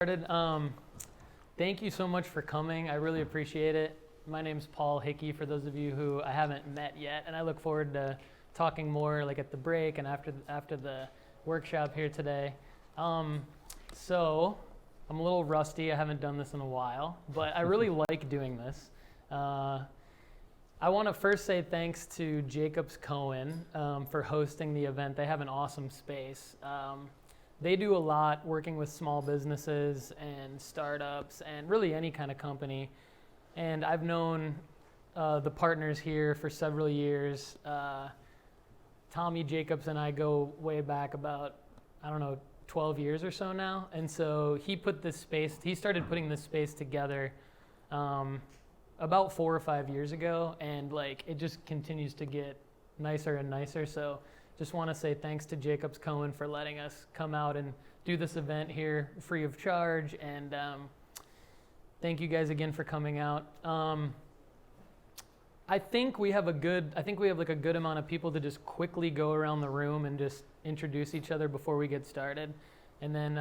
Started. Thank you so much for coming. I really appreciate it. My name's Paul Hickey, for those of you who I haven't met yet, and I look forward to talking more like at the break and after the workshop here today. So I'm a little rusty. I haven't done this in a while, but I really like doing this. I want to first say thanks to Jacobs Cohen for hosting the event. They have an awesome space. They do a lot working with small businesses and startups and really any kind of company. And I've known the partners here for several years. Tommy Jacobs and I go way back about, 12 years or so now. And so he started putting this space together about 4 or 5 years ago. And it just continues to get nicer and nicer. So just want to say thanks to Jacobs Cohen for letting us come out and do this event here free of charge, and thank you guys again for coming out. I think we have a good amount of people to just quickly go around the room and just introduce each other before we get started, and then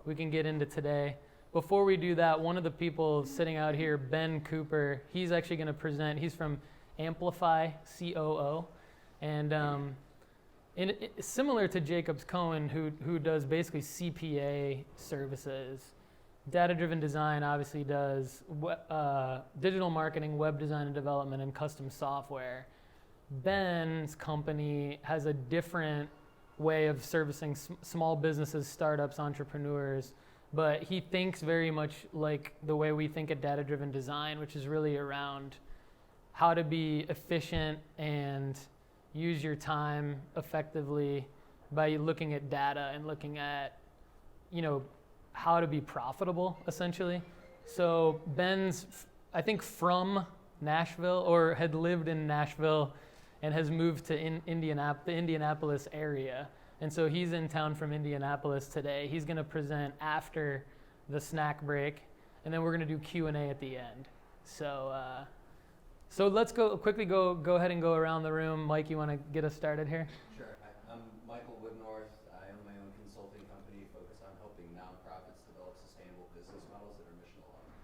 we can get into today. Before we do that, one of the people sitting out here, Ben Cooper, he's actually going to present. He's from Amplify, COO, and similar to Jacobs Cohen, who does basically CPA services. Data-driven design obviously does digital marketing, web design and development, and custom software. Ben's company has a different way of servicing small businesses, startups, entrepreneurs, but he thinks very much like the way we think at data-driven design, which is really around how to be efficient and use your time effectively by looking at data and looking at, how to be profitable, essentially. So Ben's, I think, from Nashville, or had lived in Nashville and has moved to the Indianapolis area. And so he's in town from Indianapolis today. He's going to present after the snack break, and then we're going to do Q&A at the end. So let's quickly go ahead and go around the room. Mike, you want to get us started here? Sure. I'm Michael Woodnorth. I own my own consulting company focused on helping nonprofits develop sustainable business models that are mission aligned.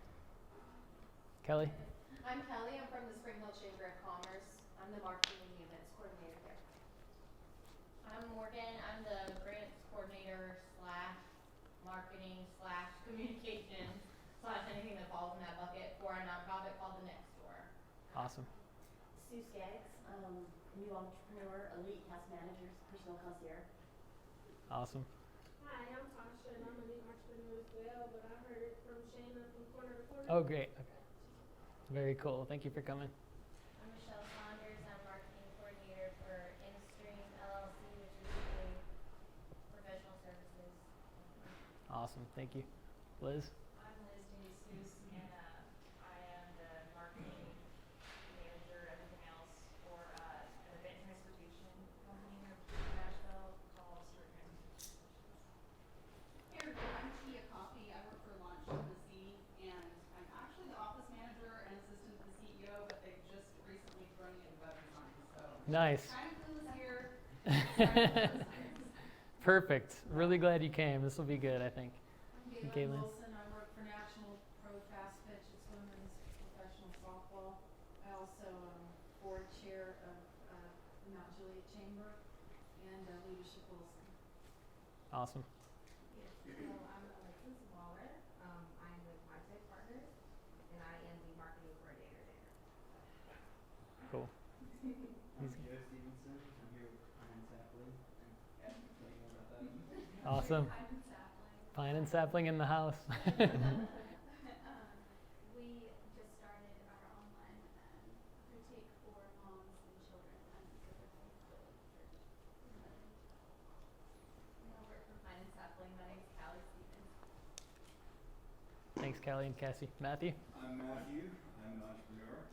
Kelly? I'm Kelly. I'm from the Spring Hill Chamber of Commerce. I'm the marketing and events coordinator there. I'm Morgan. I'm the grants coordinator / marketing / communications / anything that falls in that bucket for a nonprofit called The Next Door. Awesome. Sue Skaggs, new entrepreneur, elite task managers, personal concierge. Awesome. Hi, I'm Tasha, and I'm a new entrepreneur as well, but I heard it from Shayna from Corner to Corner. Oh, great. Okay. Very cool. Thank you for coming. I'm Michelle Saunders. I'm marketing coordinator for InStream LLC, which is a professional services. Awesome. Thank you. Liz? I'm Liz DeSuze, and I am the marketing manager, everything else, for an event transportation company in Nashville called Stewart Transportation. Hey everybody, I'm Tia Coffey. I work for Launch to the Sea, and I'm actually the office manager and assistant to the CEO, but they've just recently thrown me in web design, so Nice. kind of clueless here. Perfect. Really glad you came. This will be good, I think. I'm Caitlin. Wilson. I work for National Pro Fast Pitch. It's women's professional softball. I also board chair of the Mount Juliet Chamber and Leadership Wilson. Awesome. So I'm Alexis Waller. I'm with My Tech Partners, and I am the marketing coordinator there. Cool. I'm Joe Stevenson. I'm here with Pine and Sapling. And tell you more about that. Awesome. Pine and Sapling in the house. We just started our online boutique for moms and children and specifically for church. I work for Pine and Sapling. My name's Callie Stevens. Thanks, Callie and Cassie. Matthew? I'm Matthew. I'm an entrepreneur.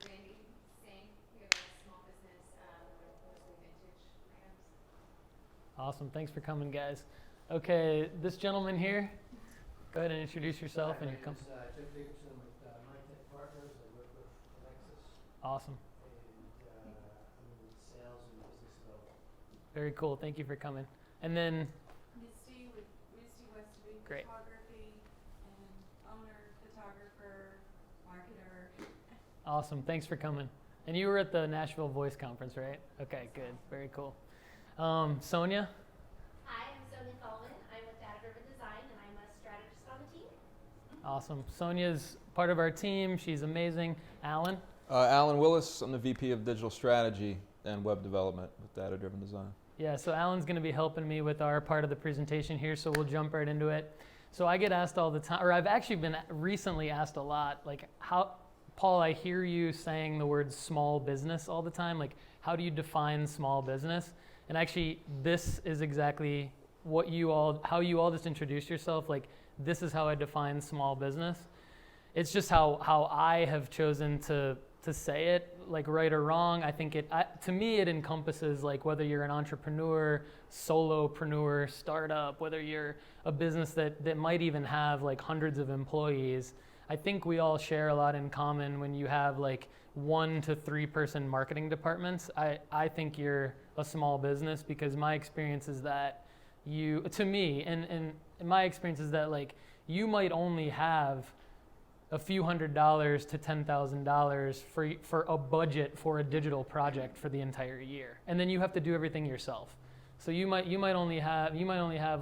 Randy Singh. We have a small business with mostly vintage items. Awesome. Thanks for coming, guys. Okay, this gentleman here, go ahead and introduce yourself and your company. My name is Tim Dickerson with My Tech Partners. I work with Alexis. Awesome. And I'm in sales and business development. Very cool. Thank you for coming. And then Misty Westerby. Great. photography, and owner, photographer, marketer. Awesome. Thanks for coming. And you were at the Nashville Voice Conference, right? Okay, good. Very cool. Sonia? Hi, I'm Sonia Sullivan. I'm with Data Driven Design, and I'm a strategist on the team. Awesome. Sonia's part of our team. She's amazing. Alan? Alan Willis, I'm the VP of Digital Strategy and Web Development with Data Driven Design. Yeah, so Alan's going to be helping me with our part of the presentation here, so we'll jump right into it. So I get asked all the time, or I've actually been recently asked a lot, like, Paul, I hear you saying the word small business all the time. Like, how do you define small business? And actually, this is exactly how you all just introduced yourself. Like, this is how I define small business. It's just how I have chosen to say it, like right or wrong. I think to me, it encompasses like whether you're an entrepreneur, solopreneur, startup, whether you're a business that might even have like hundreds of employees. I think we all share a lot in common when you have like 1 to 3 person marketing departments. I think you're a small business because my experience is that my experience is that like you might only have a few $100s to $10,000 for a budget for a digital project for the entire year, and then you have to do everything yourself. So you might only have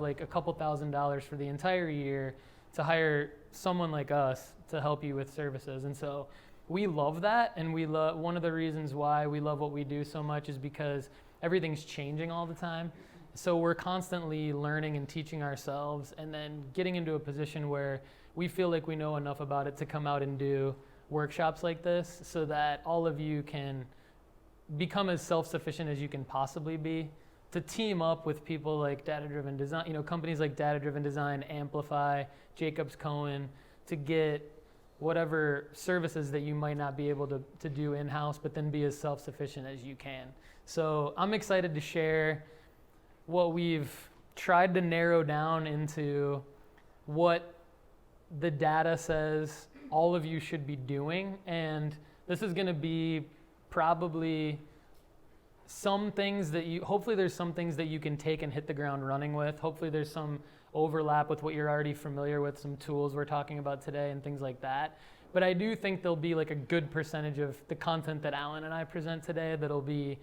like a couple $1,000s for the entire year to hire someone like us to help you with services. And so we love that, and one of the reasons why we love what we do so much is because everything's changing all the time. So we're constantly learning and teaching ourselves, and then getting into a position where we feel like we know enough about it to come out and do workshops like this so that all of you can become as self-sufficient as you can possibly be, to team up with people like Data Driven Design, companies like Data Driven Design, Amplify, Jacobs Cohen, to get whatever services that you might not be able to do in-house, but then be as self-sufficient as you can. So I'm excited to share what we've tried to narrow down into what the data says all of you should be doing. And this is going to be probably hopefully there's some things that you can take and hit the ground running with. Hopefully there's some overlap with what you're already familiar with, some tools we're talking about today and things like that. But I do think there'll be like a good percentage of the content that Alan and I present today that'll be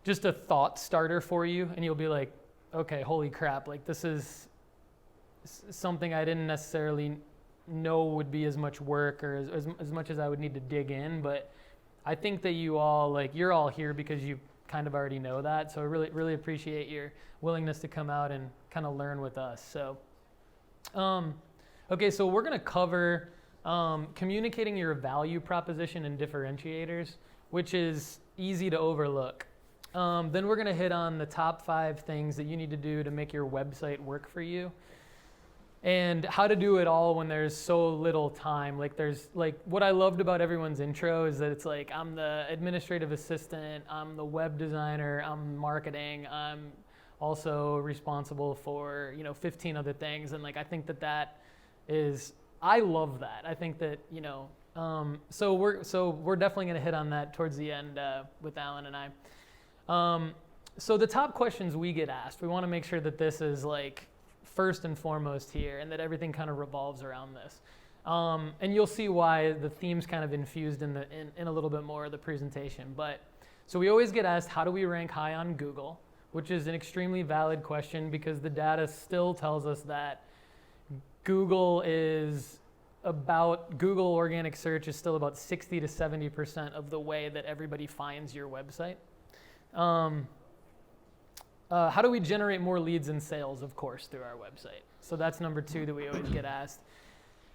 just a thought starter for you, and you'll be like, okay, holy crap, like this is something I didn't necessarily know would be as much work or as much as I would need to dig in. But I think that you're all here because you kind of already know that. So I really, really appreciate your willingness to come out and kind of learn with us. So, okay, so we're going to cover communicating your value proposition and differentiators, which is easy to overlook. Then we're going to hit on the top 5 things that you need to do to make your website work for you, and how to do it all when there's so little time. What I loved about everyone's intro is that it's like, I'm the administrative assistant, I'm the web designer, I'm marketing, I'm also responsible for 15 other things. And like, I think I love that. I think that so we're definitely going to hit on that towards the end with Alan and I. So the top questions we get asked, we want to make sure that this is like first and foremost here, and that everything kind of revolves around this. And you'll see why the theme's kind of infused in a little bit more of the presentation. But so we always get asked, how do we rank high on Google? Which is an extremely valid question, because the data still tells us that Google organic search is still about 60 to 70% of the way that everybody finds your website. How do we generate more leads and sales? Of course, through our website. So that's number 2 that we always get asked.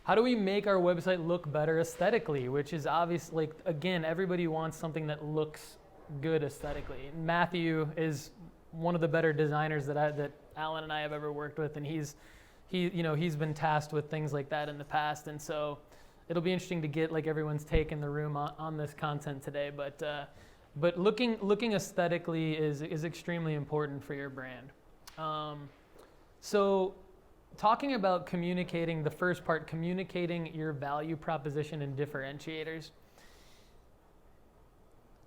How do we make our website look better aesthetically? Which is obviously, again, everybody wants something that looks good aesthetically. Matthew is one of the better designers that Alan and I have ever worked with, and he's been tasked with things like that in the past. And so it'll be interesting to get like everyone's take in the room on this content today. But looking aesthetically is extremely important for your brand. So talking about communicating, the first part, communicating your value proposition and differentiators.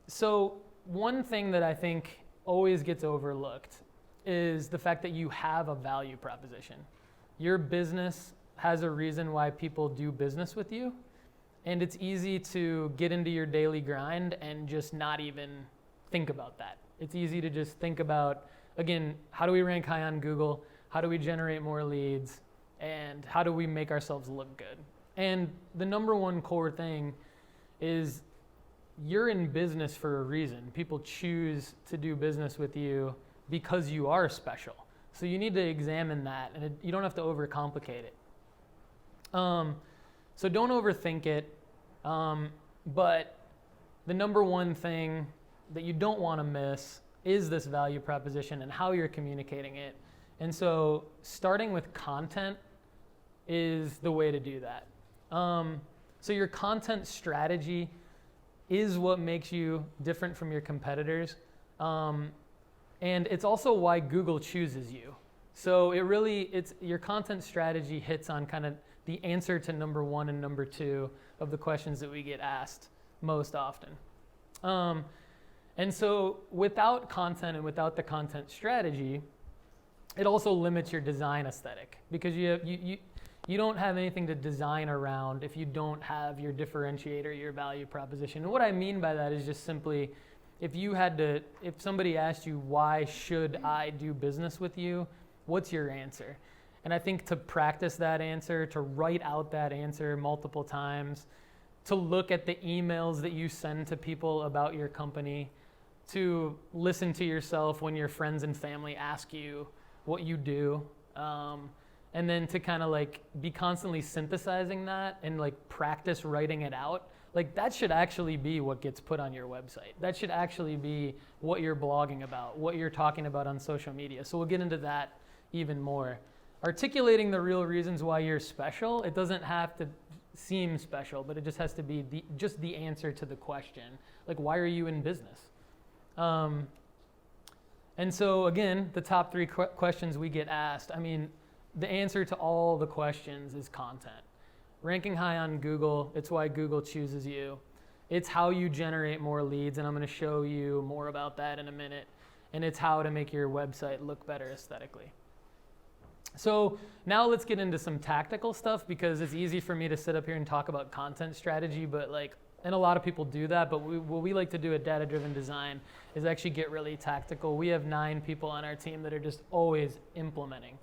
So one thing that I think always gets overlooked is the fact that you have a value proposition. your business has a reason why people do business with you. And it's easy to get into your daily grind and just not even think about that. It's easy to just think about, again, how do we rank high on Google? How do we generate more leads? And how do we make ourselves look good? And the number one core thing is you're in business for a reason. People choose to do business with you because you are special. So you need to examine that, and you don't have to overcomplicate it. So don't overthink it. But the number one thing that you don't want to miss is this value proposition and how you're communicating it. And so starting with content is the way to do that. So your content strategy is what makes you different from your competitors. And it's also why Google chooses you. So it's your content strategy hits on kind of the answer to number one and number two of the questions that we get asked most often. And so without content and without the content strategy, it also limits your design aesthetic, because you don't have anything to design around if you don't have your differentiator, your value proposition. And what I mean by that is just simply, if somebody asked you, why should I do business with you? What's your answer? And I think to practice that answer, to write out that answer multiple times, to look at the emails that you send to people about your company, to listen to yourself when your friends and family ask you what you do, and then to kind of like be constantly synthesizing that and like practice writing it out. Like that should actually be what gets put on your website. That should actually be what you're blogging about, what you're talking about on social media. So we'll get into that even more. Articulating the real reasons why you're special, it doesn't have to seem special, but it just has to be just the answer to the question. Like, why are you in business? And so again, the top three questions we get asked, I mean, the answer to all the questions is content. Ranking high on Google, it's why Google chooses you. It's how you generate more leads, and I'm going to show you more about that in a minute. And it's how to make your website look better aesthetically. So now let's get into some tactical stuff, because it's easy for me to sit up here and talk about content strategy, and a lot of people do that, but what we like to do at Data Driven Design is actually get really tactical. We have 9 people on our team that are just always implementing.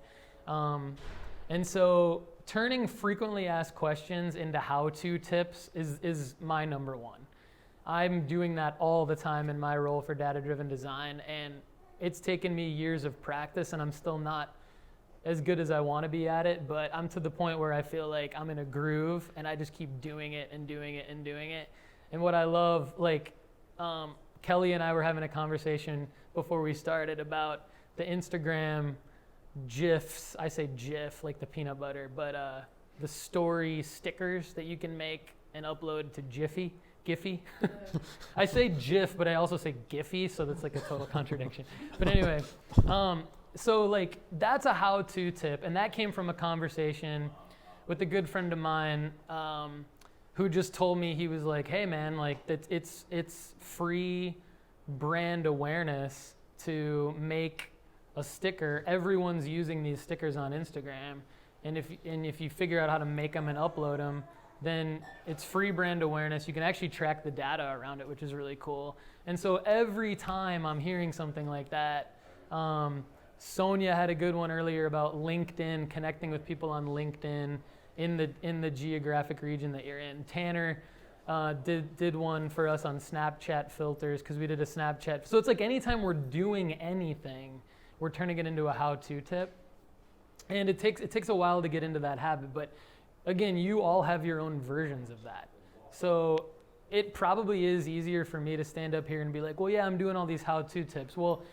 And so turning frequently asked questions into how-to tips is my number one. I'm doing that all the time in my role for Data Driven Design, and it's taken me years of practice, and I'm still not as good as I want to be at it, but I'm to the point where I feel like I'm in a groove, and I just keep doing it and doing it and doing it. And what I love, Kelly and I were having a conversation before we started about the Instagram GIFs. I say GIF like the peanut butter, but the story stickers that you can make and upload to Giphy. I say GIF, but I also say Giphy, so that's like a total contradiction. But anyway, so that's a how-to tip, and that came from a conversation with a good friend of mine who just told me, he was like, hey man, it's free brand awareness to make a sticker. Everyone's using these stickers on Instagram, and if you figure out how to make them and upload them, then it's free brand awareness. You can actually track the data around it, which is really cool. And so every time I'm hearing something like that, Sonia had a good one earlier about LinkedIn, connecting with people on LinkedIn in the geographic region that you're in. Tanner did one for us on Snapchat filters, because we did a Snapchat. So it's like anytime we're doing anything, we're turning it into a how-to tip. And it takes a while to get into that habit, but again, you all have your own versions of that. So it probably is easier for me to stand up here and be like, well, yeah, I'm doing all these how-to tips. Well,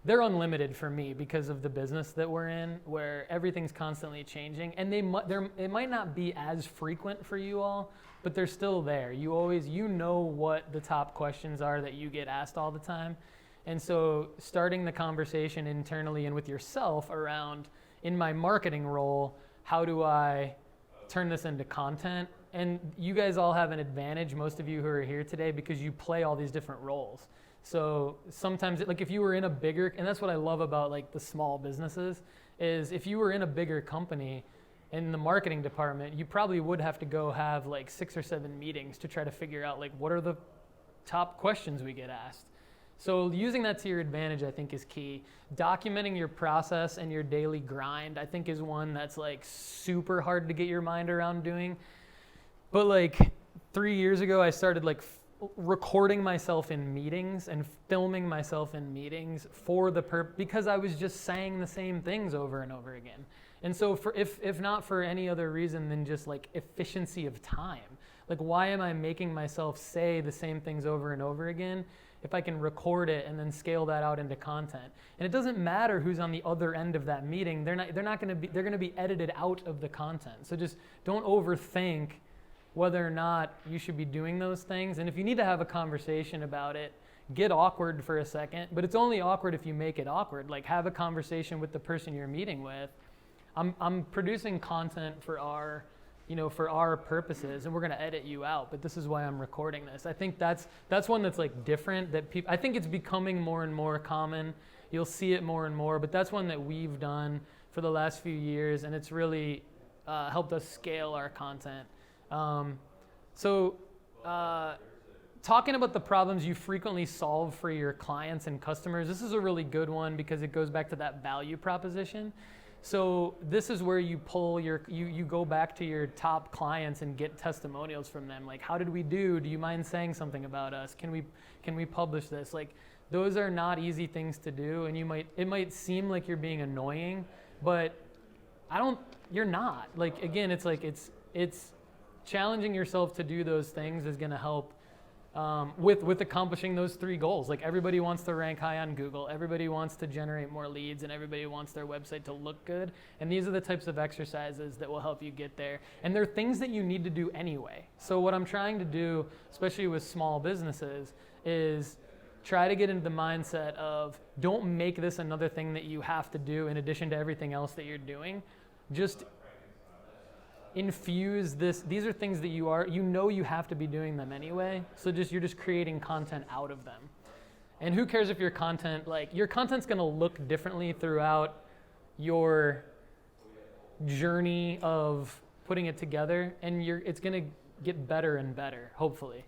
they're unlimited for me because of the business that we're in, where everything's constantly changing. And it might not be as frequent for you all, but they're still there. You know what the top questions are that you get asked all the time. And so starting the conversation internally and with yourself around, in my marketing role, how do I turn this into content? And you guys all have an advantage, most of you who are here today, because you play all these different roles. So sometimes, if you were in a bigger, and that's what I love about the small businesses, is if you were in a bigger company in the marketing department, you probably would have to go have like 6 or 7 meetings to try to figure out like what are the top questions we get asked. So using that to your advantage, I think, is key. Documenting your process and your daily grind, I think, is one that's like super hard to get your mind around doing. But like 3 years ago, I started like recording myself in meetings and filming myself in meetings for the because I was just saying the same things over and over again. And so if not for any other reason than just like efficiency of time, like why am I making myself say the same things over and over again if I can record it and then scale that out into content? And it doesn't matter who's on the other end of that meeting. They're going to be edited out of the content. So just don't overthink whether or not you should be doing those things. And if you need to have a conversation about it, get awkward for a second, but it's only awkward if you make it awkward. Like have a conversation with the person you're meeting with. I'm producing content for our purposes, and we're going to edit you out, but this is why I'm recording this. I think that's one that's like different, that people, I think it's becoming more and more common. You'll see it more and more, but that's one that we've done for the last few years, and it's really helped us scale our content. Talking about the problems you frequently solve for your clients and customers, this is a really good one because it goes back to that value proposition. So this is where you pull you go back to your top clients and get testimonials from them. Like, how did we do? Do you mind saying something about us? Can we publish this? Like, those are not easy things to do, and it might seem like you're being annoying, but you're not. Like, again, it's like it's challenging yourself to do those things is going to help with accomplishing those 3 goals. Like, everybody wants to rank high on Google, everybody wants to generate more leads, and everybody wants their website to look good. And these are the types of exercises that will help you get there. And they're things that you need to do anyway. So what I'm trying to do, especially with small businesses, is try to get into the mindset of don't make this another thing that you have to do in addition to everything else that you're doing. Just infuse this. These are things that you have to be doing them anyway. So you're just creating content out of them. And who cares if your content's going to look differently throughout your journey of putting it together, and it's going to get better and better, hopefully.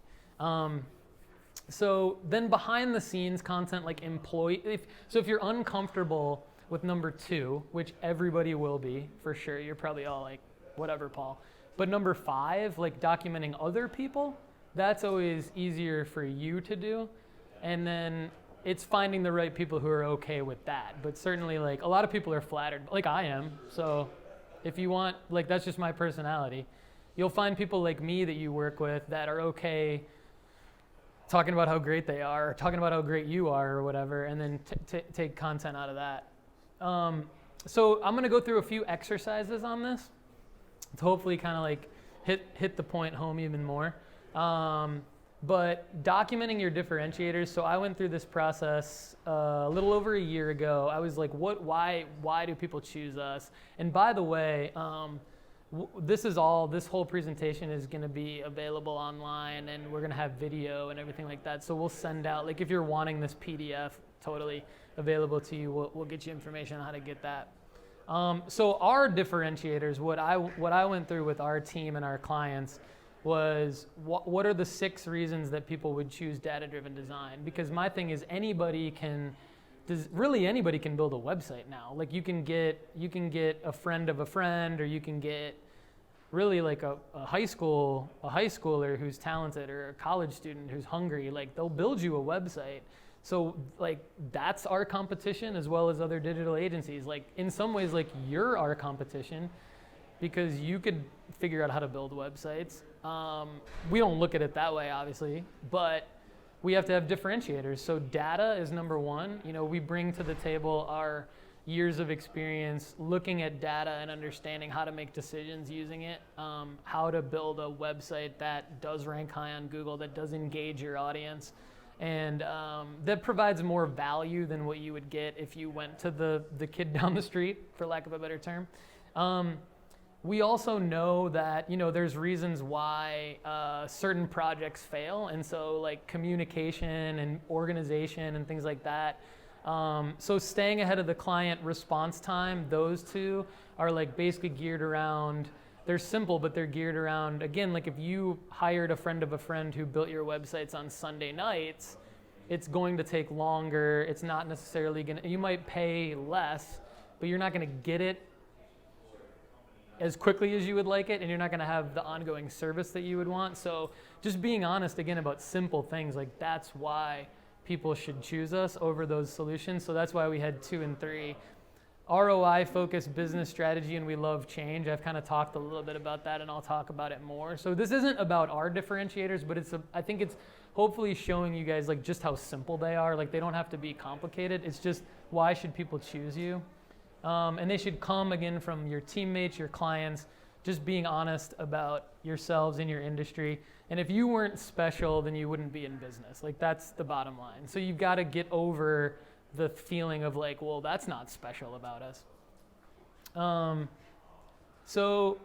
So then behind the scenes content, like if you're uncomfortable with number 2, which everybody will be for sure, you're probably all like, whatever, Paul. But number 5, like documenting other people, that's always easier for you to do. And then it's finding the right people who are okay with that. But certainly, like, a lot of people are flattered, like I am. So if you want, like, that's just my personality. You'll find people like me that you work with that are okay talking about how great they are, or talking about how great you are, or whatever, and then take content out of that. So I'm going to go through a few exercises on this to hopefully kind of like hit the point home even more. But documenting your differentiators. So I went through this process a little over a year ago. I was like, why do people choose us? And by the way, this whole presentation is going to be available online, and we're going to have video and everything like that. So we'll send out, like, if you're wanting this PDF, totally available to you. We'll get you information on how to get that. So our differentiators, what I went through with our team and our clients was what are the 6 reasons that people would choose data-driven design? Because my thing is anybody can build a website now. Like, you can get a friend of a friend, or you can get really like a high schooler who's talented, or a college student who's hungry. Like, they'll build you a website. So, like, that's our competition, as well as other digital agencies. Like, in some ways, like, you're our competition because you could figure out how to build websites. We don't look at it that way, obviously, but we have to have differentiators. So data is number 1. We bring to the table our years of experience looking at data and understanding how to make decisions using it, how to build a website that does rank high on Google, that does engage your audience, and that provides more value than what you would get if you went to the kid down the street, for lack of a better term. We also know that, there's reasons why certain projects fail. And so, like, communication and organization and things like that So staying ahead of the client response time, those two are like basically geared around, they're simple, but they're geared around, again, like if you hired a friend of a friend who built your websites on Sunday nights, it's going to take longer. It's not necessarily going to, you might pay less, but you're not going to get it as quickly as you would like it, and you're not going to have the ongoing service that you would want. So just being honest again about simple things, like that's why people should choose us over those solutions. So that's why we had 2 and 3. ROI focused business strategy, and we love change. I've kind of talked a little bit about that, and I'll talk about it more. So this isn't about our differentiators, but I think it's hopefully showing you guys like just how simple they are. Like they don't have to be complicated. It's just why should people choose you? And they should come again from your teammates, your clients, just being honest about yourselves in your industry. And if you weren't special, then you wouldn't be in business. Like that's the bottom line. So you've got to get over the feeling of like, well, that's not special about us. So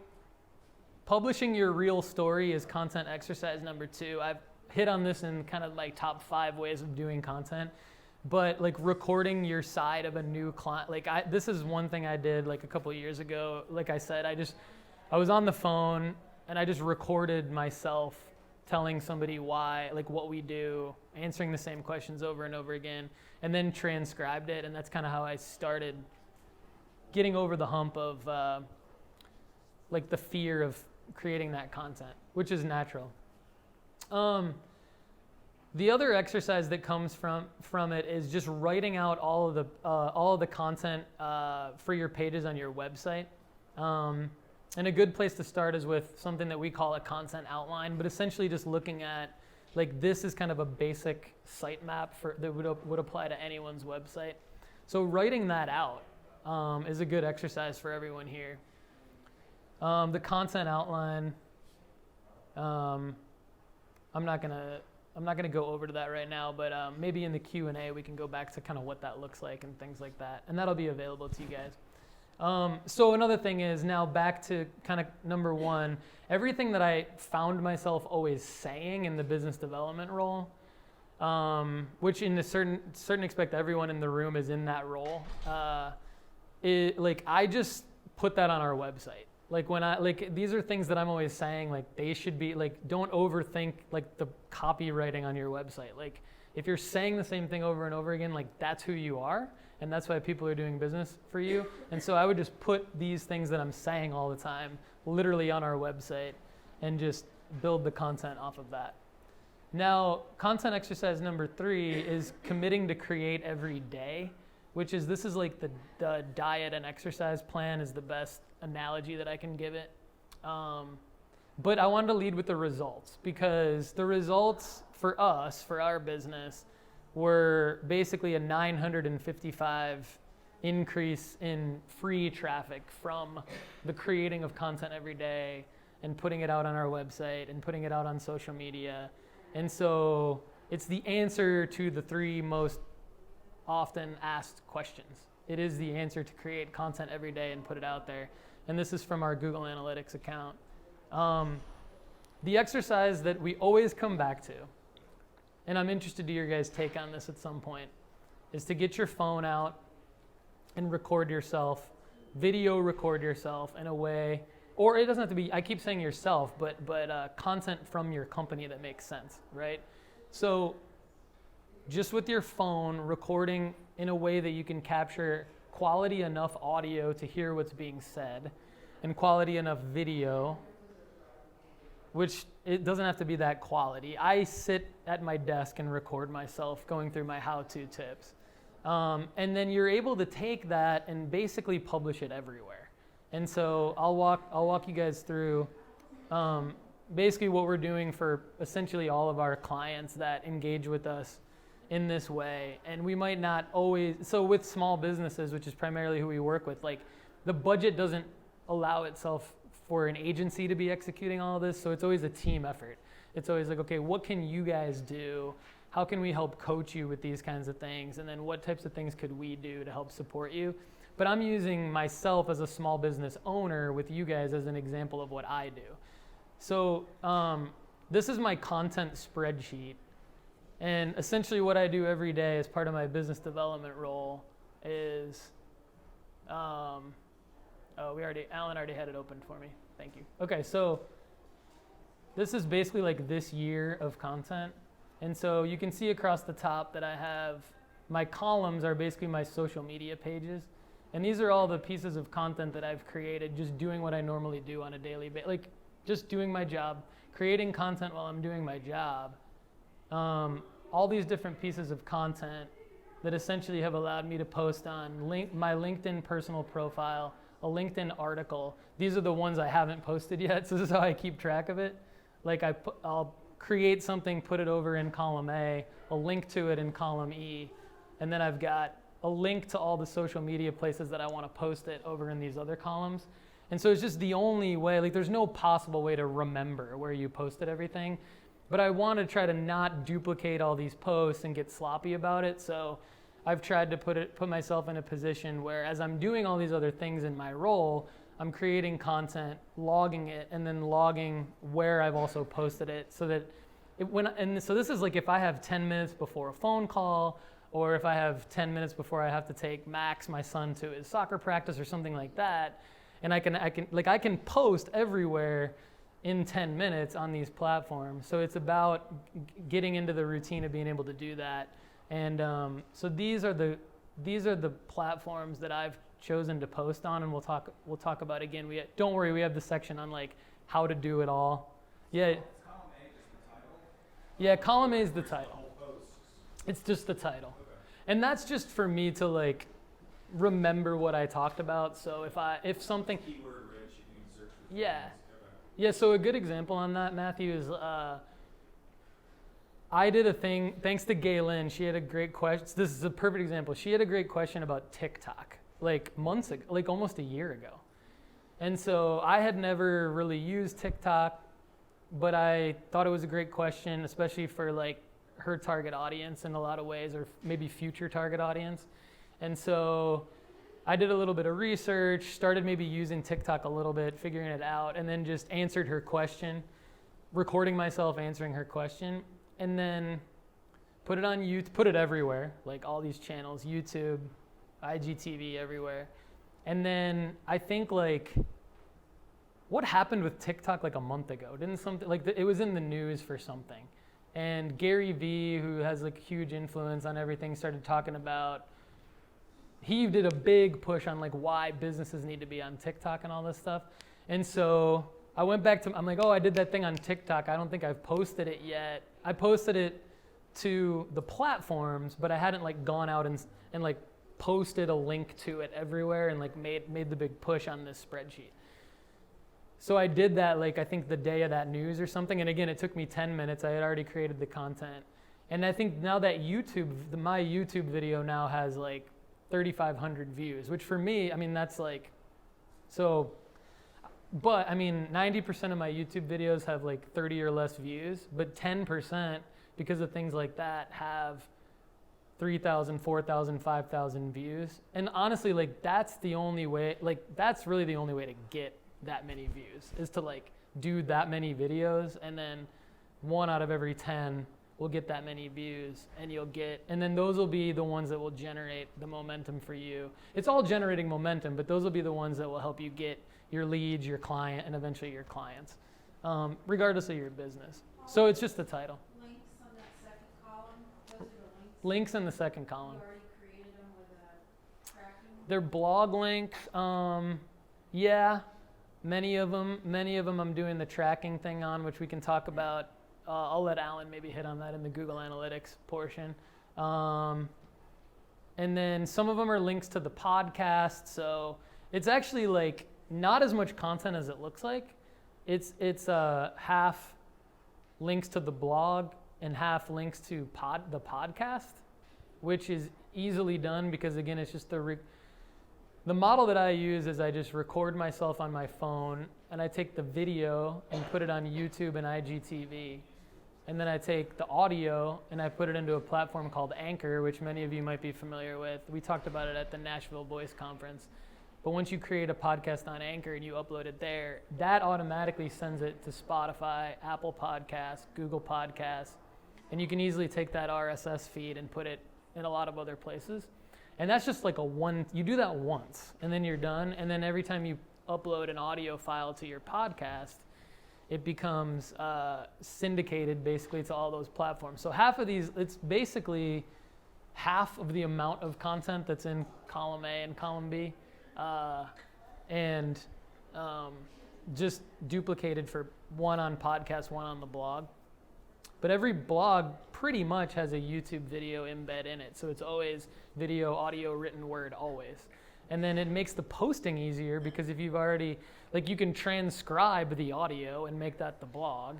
publishing your real story is content exercise number 2. I've hit on this in kind of like top 5 ways of doing content, but like recording your side of a new client, like this is one thing I did like a couple of years ago. Like I said, I was on the phone and I just recorded myself telling somebody why, like what we do, answering the same questions over and over again, and then transcribed it. And that's kind of how I started getting over the hump of like the fear of creating that content, which is natural. The other exercise that comes from it is just writing out all of the content for your pages on your website. And a good place to start is with something that we call a content outline, but essentially just looking at, like this is kind of a basic sitemap that would apply to anyone's website. So writing that out is a good exercise for everyone here. The content outline, I'm not gonna go over to that right now, but maybe in the Q&A we can go back to kind of what that looks like and things like that, and that'll be available to you guys. So another thing is, now back to kind of number 1, everything that I found myself always saying in the business development role, which in a certain aspect everyone in the room is in that role, like I just put that on our website. Like these are things that I'm always saying, like they should be, like don't overthink like the copywriting on your website. Like if you're saying the same thing over and over again, like that's who you are. And that's why people are doing business for you. And so I would just put these things that I'm saying all the time literally on our website and just build the content off of that. Now, content exercise number 3 is committing to create every day, which is, this is like the diet and exercise plan is the best analogy that I can give it. But I wanted to lead with the results, because the results for us, for our business, were basically a 955 increase in free traffic from the creating of content every day and putting it out on our website and putting it out on social media. And so it's the answer to the 3 most often asked questions. It is the answer to create content every day and put it out there. And this is from our Google Analytics account. The exercise that we always come back to, and I'm interested to your guys' take on this at some point, is to get your phone out and record yourself, video record yourself in a way, or it doesn't have to be, I keep saying yourself, but content from your company that makes sense, right? So just with your phone, recording in a way that you can capture quality enough audio to hear what's being said, and quality enough video, which it doesn't have to be that quality. I sit at my desk and record myself going through my how-to tips. And then you're able to take that and basically publish it everywhere. And so I'll walk you guys through basically what we're doing for essentially all of our clients that engage with us in this way. And we might not always, so with small businesses, which is primarily who we work with, like the budget doesn't allow itself for an agency to be executing all of this, so it's always a team effort. It's always like, okay, what can you guys do? How can we help coach you with these kinds of things? And then what types of things could we do to help support you? But I'm using myself as a small business owner with you guys as an example of what I do. So this is my content spreadsheet. And essentially what I do every day as part of my business development role is, Alan already had it open for me. Thank you. Okay, so this is basically like this year of content. And so you can see across the top that I have, my columns are basically my social media pages. And these are all the pieces of content that I've created just doing what I normally do on a daily basis, like just doing my job, creating content while I'm doing my job. All these different pieces of content that essentially have allowed me to post on my LinkedIn personal profile, a LinkedIn article. These are the ones I haven't posted yet, so this is how I keep track of it. Like I'll create something, put it over in column A, a link to it in column E, and then I've got a link to all the social media places that I want to post it over in these other columns. And so it's just the only way, like there's no possible way to remember where you posted everything. But I want to try to not duplicate all these posts and get sloppy about it. So I've tried to put myself in a position where as I'm doing all these other things in my role, I'm creating content, logging it, and then logging where I've also posted it so that so this is like if I have 10 minutes before a phone call, or if I have 10 minutes before I have to take Max, my son, to his soccer practice or something like that, and I can post everywhere in 10 minutes on these platforms. So it's about getting into the routine of being able to do that. And so these are the platforms that I've chosen to post on, and we'll talk about again. Don't worry, we have the section on like how to do it all. Yeah. Yeah, column A is the title. It's just the title. And that's just for me to like remember what I talked about. So if something keyword rich, you can search for things. Yeah, so a good example on that, Matthew, is I did a thing, thanks to Galen, she had a great question. This is a perfect example. She had a great question about TikTok, like months ago, like almost a year ago. And so I had never really used TikTok, but I thought it was a great question, especially for like her target audience in a lot of ways, or maybe future target audience. And so I did a little bit of research, started maybe using TikTok a little bit, figuring it out, and then just answered her question, recording myself answering her question, and then put it on YouTube, put it everywhere, like all these channels, YouTube, IGTV, everywhere. And then I think like, what happened with TikTok like a month ago? Didn't something, like it was in the news for something. And Gary Vee, who has like huge influence on everything, started talking about, he did a big push on like why businesses need to be on TikTok and all this stuff. And so I went back to, I'm like, oh, I did that thing on TikTok. I don't think I've posted it yet. I posted it to the platforms, but I hadn't like gone out and like posted a link to it everywhere and like made the big push on this spreadsheet. So I did that like I think the day of that news or something. And again, it took me 10 minutes. I had already created the content. And I think now that my YouTube video now has like 3,500 views, which for me, I mean, that's like, so, but I mean, 90% of my YouTube videos have like 30 or less views, but 10%, because of things like that, have 3,000, 4,000, 5,000 views. And honestly, like that's the only way, like that's really the only way to get that many views, is to like do that many videos, and then 1 out of every 10 will get that many views, and then those will be the ones that will generate the momentum for you. It's all generating momentum, but those will be the ones that will help you get your leads, your client, and eventually your clients, regardless of your business. So it's just the title. Links on that second column, those are the links. Links in the second column. You already created them with a tracking? They're blog links. Yeah, many of them I'm doing the tracking thing on, which we can talk about. I'll let Alan maybe hit on that in the Google Analytics portion. And then some of them are links to the podcast. So it's actually like not as much content as it looks like. It's half links to the blog and half links to the podcast, which is easily done because again, it's just the model that I use is I just record myself on my phone and I take the video and put it on YouTube and IGTV. And then I take the audio and I put it into a platform called Anchor, which many of you might be familiar with. We talked about it at the Nashville Voice Conference. But once you create a podcast on Anchor and you upload it there, that automatically sends it to Spotify, Apple Podcasts, Google Podcasts, And you can easily take that RSS feed and put it in a lot of other places. And that's just like you do that once, and then you're done. And then every time you upload an audio file to your podcast, it becomes syndicated basically to all those platforms. So half of these, it's basically half of the amount of content that's in column A and column B, and just duplicated for one on podcast, one on the blog. But every blog pretty much has a YouTube video embed in it. So it's always video, audio, written word, always. And then it makes the posting easier because if you've already, like you can transcribe the audio and make that the blog.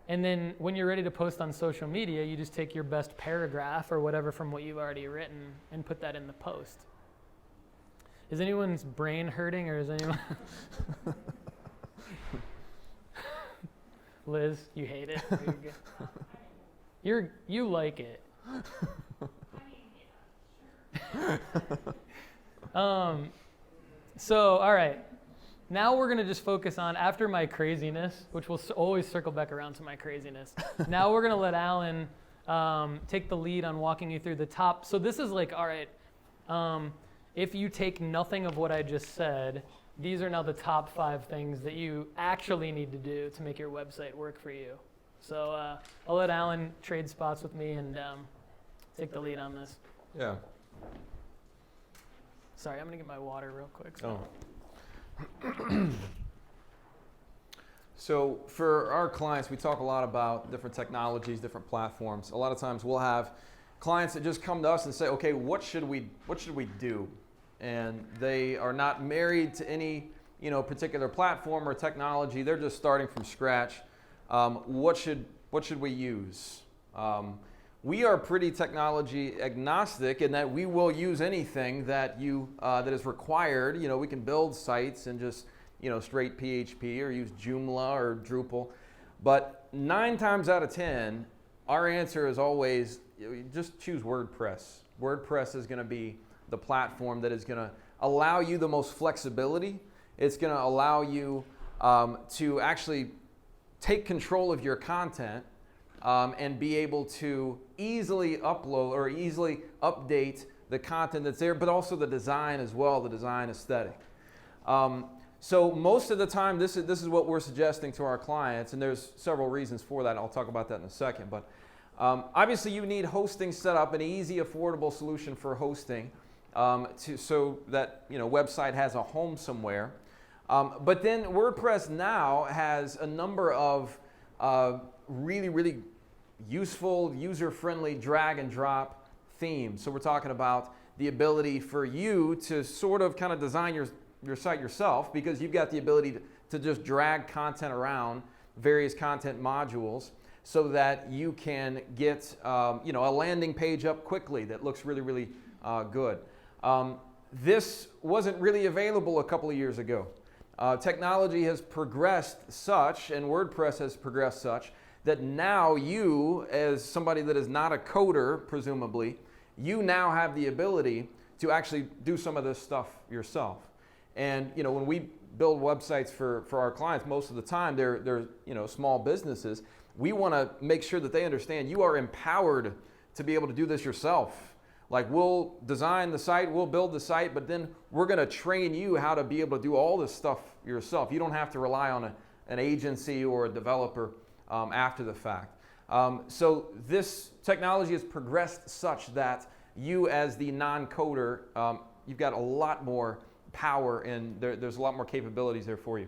And then when you're ready to post on social media, you just take your best paragraph or whatever from what you've already written and put that in the post. Is anyone's brain hurting, or is anyone... Liz, you hate it? Or you're good? You like it. So, all right. Now we're going to just focus on, after my craziness, which will always circle back around to my craziness, now we're going to let Alan take the lead on walking you through the top. So this is like, all right, if you take nothing of what I just said, these are now the top 5 things that you actually need to do to make your website work for you. So I'll let Alan trade spots with me and take the lead on this. Yeah. Sorry, I'm going to get my water real quick. So. Oh. So for our clients, we talk a lot about different technologies, different platforms. A lot of times we'll have clients that just come to us and say, okay, what should we do? And they are not married to any particular platform or technology. They're just starting from scratch. What should we use? We are pretty technology agnostic in that we will use anything that that is required. We can build sites and just straight PHP or use Joomla or Drupal. But 9 times out of 10, our answer is always just choose WordPress. WordPress is going to be the platform that is going to allow you the most flexibility. It's going to allow you to actually take control of your content and be able to easily upload or easily update the content that's there, but also the design as well, the design aesthetic. So most of the time, this is what we're suggesting to our clients, and there's several reasons for that. I'll talk about that in a second. But obviously, you need hosting set up, an easy, affordable solution for hosting, so that website has a home somewhere. But then WordPress now has a number of really, really useful, user-friendly drag and drop themes. So we're talking about the ability for you to sort of kind of design your site yourself, because you've got the ability to just drag content around various content modules so that you can get a landing page up quickly that looks really, really good. This wasn't really available a couple of years ago. Technology has progressed such, and WordPress has progressed such, that now you, as somebody that is not a coder, presumably, you now have the ability to actually do some of this stuff yourself. And when we build websites for our clients, most of the time they're small businesses. We want to make sure that they understand you are empowered to be able to do this yourself. Like, we'll design the site, we'll build the site, but then we're going to train you how to be able to do all this stuff yourself. You don't have to rely on an agency or a developer after the fact. So this technology has progressed such that you, as the non-coder, you've got a lot more power, and there's a lot more capabilities there for you.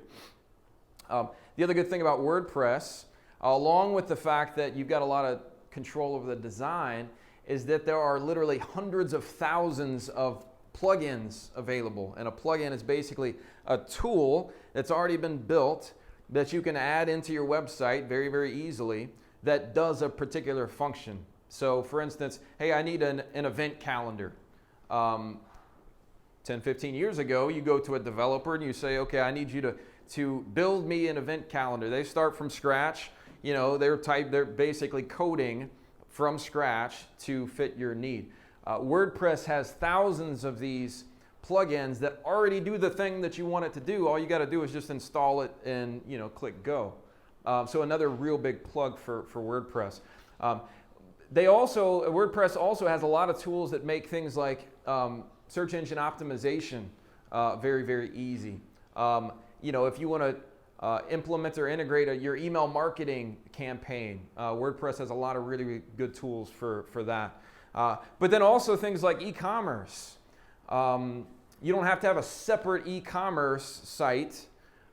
The other good thing about WordPress, along with the fact that you've got a lot of control over the design, is that there are literally hundreds of thousands of plugins available. And a plugin is basically a tool that's already been built that you can add into your website very, very easily that does a particular function. So for instance, hey, I need an event calendar. 10, 15 years ago, you go to a developer and you say, okay, I need you to build me an event calendar. They start from scratch. They're basically coding from scratch to fit your need. WordPress has thousands of these plugins that already do the thing that you want it to do. All you got to do is just install it and click go. So another real big plug for WordPress. WordPress also has a lot of tools that make things like search engine optimization very, very easy. If you want to implement or integrate your email marketing campaign, WordPress has a lot of really, really good tools for that. But then also things like e-commerce. You don't have to have a separate e-commerce site.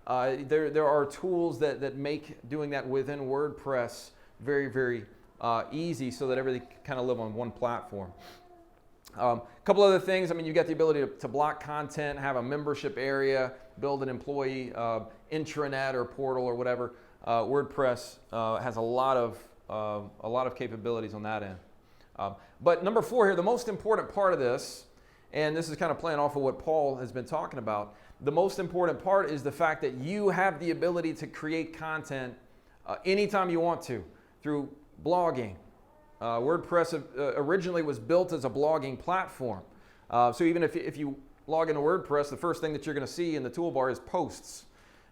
There are tools that make doing that within WordPress very, very easy, so that everything kind of live on one platform. A couple other things. You've got the ability to block content, have a membership area, build an employee intranet or portal or whatever. WordPress has a lot of capabilities on that end. But number 4 here, the most important part of this, and this is kind of playing off of what Paul has been talking about, the most important part is the fact that you have the ability to create content anytime you want to through blogging. WordPress originally was built as a blogging platform. So even if you log into WordPress, the first thing that you're going to see in the toolbar is posts.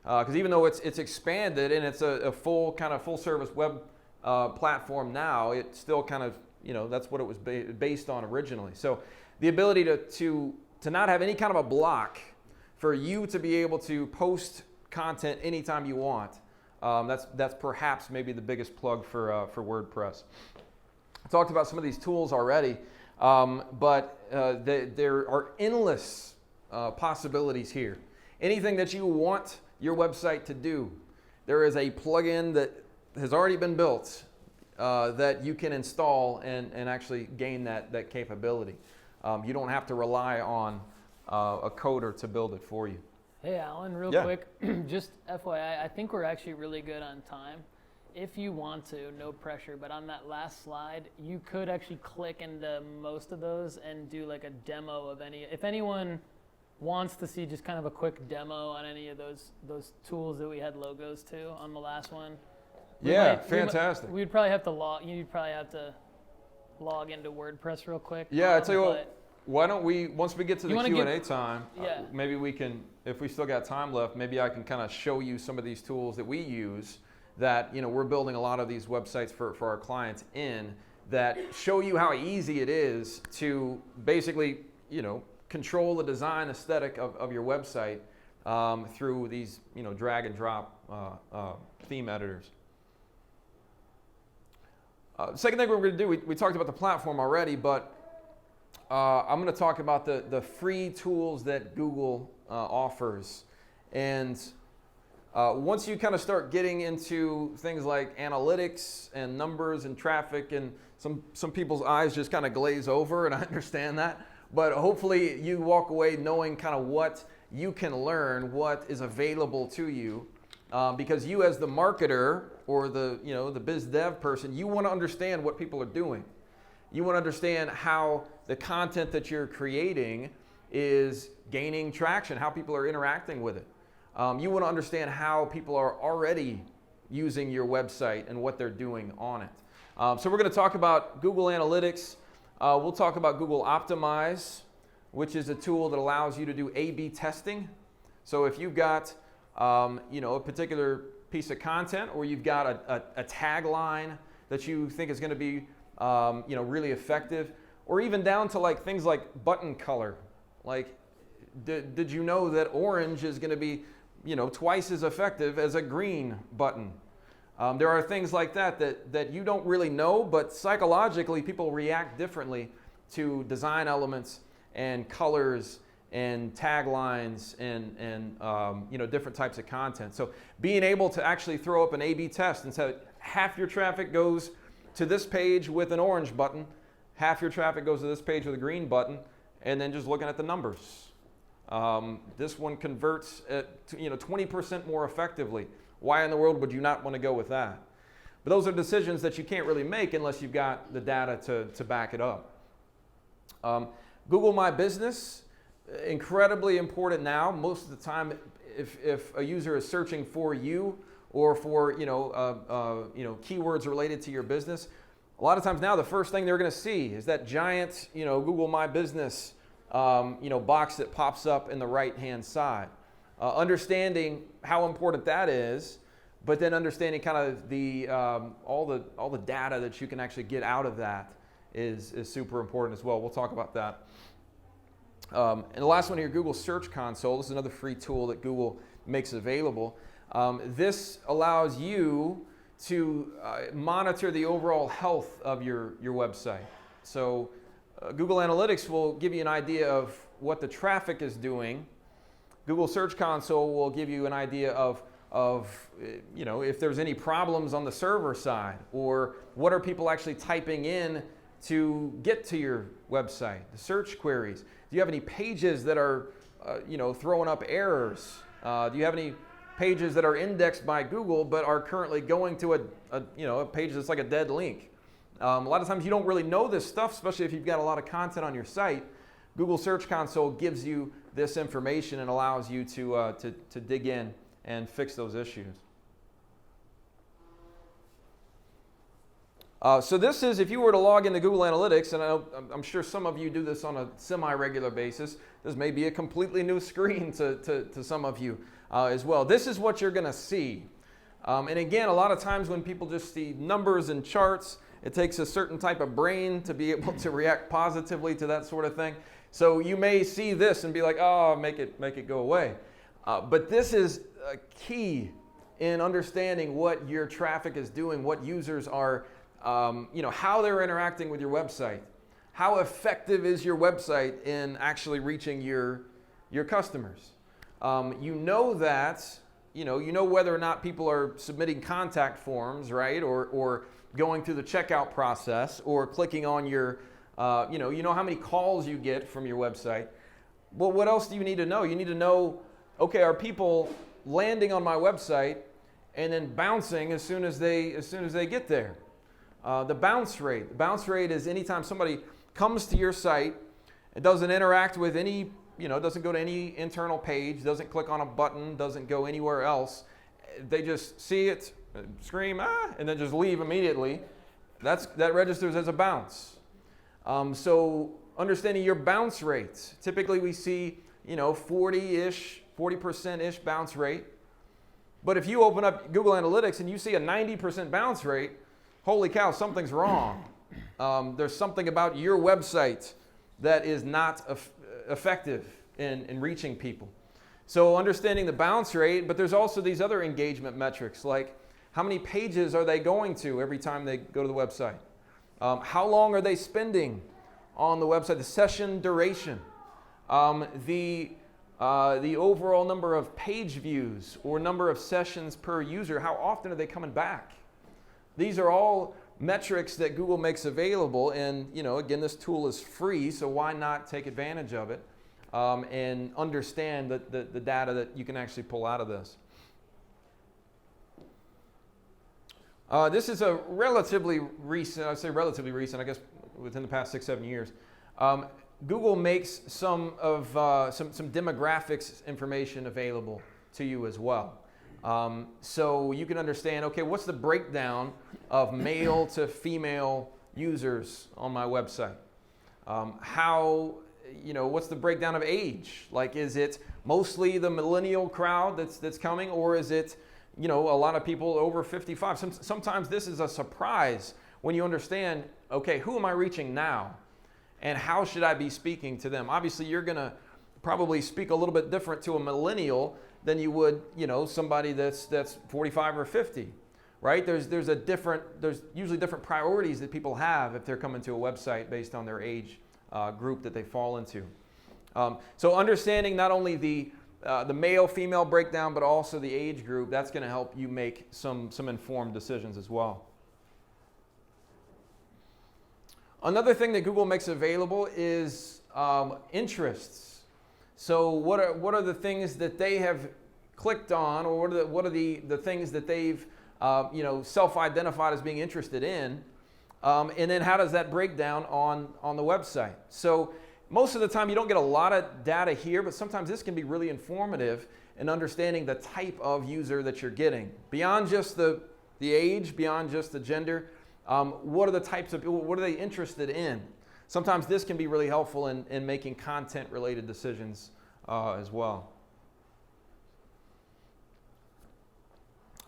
Because even though it's expanded and it's a full service web platform now, it still kind of, that's what it was based on originally. So the ability to not have any kind of a block for you to be able to post content anytime you want, that's perhaps maybe the biggest plug for WordPress. I talked about some of these tools already, but there are endless possibilities here. Anything that you want your website to do, there is a plugin that has already been built that you can install and actually gain that capability. You don't have to rely on a coder to build it for you. Hey, Alan, real quick, just FYI, I think we're actually really good on time. If you want to, no pressure, but on that last slide, you could actually click into most of those and do like a demo of any. If anyone wants to see just kind of a quick demo on any of those tools that we had logos to on the last one. Fantastic. We'd probably have to you'd probably have to log into WordPress real quick. Yeah, I tell you what, why don't we, once we get to the Q&A time, yeah. Maybe we can, if we still got time left, maybe I can kind of show you some of these tools that we use that, we're building a lot of these websites for our clients in, that show you how easy it is to basically, control the design aesthetic of your website through these, drag and drop theme editors. Second thing we're going to do, we talked about the platform already, but I'm going to talk about the free tools that Google offers. And once you kind of start getting into things like analytics and numbers and traffic, and some people's eyes just kind of glaze over, and I understand that. But hopefully you walk away knowing kind of what you can learn, what is available to you. Because you as the marketer or the biz dev person, you want to understand what people are doing. You want to understand how the content that you're creating is gaining traction, how people are interacting with it. You want to understand how people are already using your website and what they're doing on it. So we're going to talk about Google Analytics. We'll talk about Google Optimize, which is a tool that allows you to do A/B testing. So if you've got a particular piece of content, or you've got a tagline that you think is going to be really effective, or even down to like things like button color. Like, did you know that orange is going to be twice as effective as a green button? There are things like that you don't really know, but psychologically people react differently to design elements and colors and taglines and different types of content. So being able to actually throw up an A/B test and say half your traffic goes to this page with an orange button, half your traffic goes to this page with a green button, and then just looking at the numbers. This one converts at 20% more effectively. Why in the world would you not want to go with that? But those are decisions that you can't really make unless you've got the data to back it up. Google My Business, incredibly important now. Most of the time, if a user is searching for you or for keywords related to your business, a lot of times now the first thing they're going to see is that giant Google My Business box that pops up in the right hand side. Understanding how important that is, but then understanding kind of the all the data that you can actually get out of that is super important as well. We'll talk about that. And the last one here, Google Search Console. This is another free tool that Google makes available. This allows you to monitor the overall health of your website. So Google Analytics will give you an idea of what the traffic is doing. Google Search Console will give you an idea of if there's any problems on the server side, or what are people actually typing in to get to your website, the search queries. Do you have any pages that are throwing up errors? Do you have any pages that are indexed by Google but are currently going to a page that's like a dead link? A lot of times you don't really know this stuff, especially if you've got a lot of content on your site. Google Search Console gives you this information and allows you to dig in and fix those issues. So this is, if you were to log into Google Analytics, and I'm sure some of you do this on a semi-regular basis, this may be a completely new screen to some of you as well. This is what you're going to see. And again, a lot of times when people just see numbers and charts, it takes a certain type of brain to be able to react positively to that sort of thing. So you may see this and be like, oh, make it go away. But this is key in understanding what your traffic is doing, what users are, how they're interacting with your website. How effective is your website in actually reaching your customers? You know whether or not people are submitting contact forms, right? Or going through the checkout process, or clicking on your, you know how many calls you get from your website. Well, what else do you need to know? You need to know, okay, are people landing on my website and then bouncing as soon as they get there? The bounce rate. The bounce rate is anytime somebody comes to your site, it doesn't interact with any, doesn't go to any internal page, doesn't click on a button, doesn't go anywhere else. They just see it, scream, and then just leave immediately. That registers as a bounce. So understanding your bounce rates. Typically we see, 40%-ish bounce rate. But if you open up Google Analytics and you see a 90% bounce rate, holy cow, something's wrong. There's something about your website that is not effective in reaching people. So understanding the bounce rate, but there's also these other engagement metrics, like how many pages are they going to every time they go to the website? How long are they spending on the website? The session duration. The overall number of page views or number of sessions per user. How often are they coming back? These are all metrics that Google makes available, and again, this tool is free, so why not take advantage of it and understand the data that you can actually pull out of this. This is a relatively recent, I guess within the past 6-7 years. Google makes some demographics information available to you as well. So you can understand, okay, what's the breakdown of male to female users on my website? What's the breakdown of age? Like, is it mostly the millennial crowd that's coming, or is it, a lot of people over 55? Sometimes this is a surprise when you understand, okay, who am I reaching now? And how should I be speaking to them? Obviously, you're going to probably speak a little bit different to a millennial than you would, somebody that's 45 or 50, right? There's usually different priorities that people have if they're coming to a website based on their age group that they fall into. So understanding not only the male-female breakdown, but also the age group, that's going to help you make some informed decisions as well. Another thing that Google makes available is interests. So what are the things that they have clicked on, or what are the things that they've self-identified as being interested in, and then how does that break down on the website? So most of the time you don't get a lot of data here, but sometimes this can be really informative in understanding the type of user that you're getting. Beyond just the age, beyond just the gender, what are the types of people, what are they interested in? Sometimes this can be really helpful in making content-related decisions as well.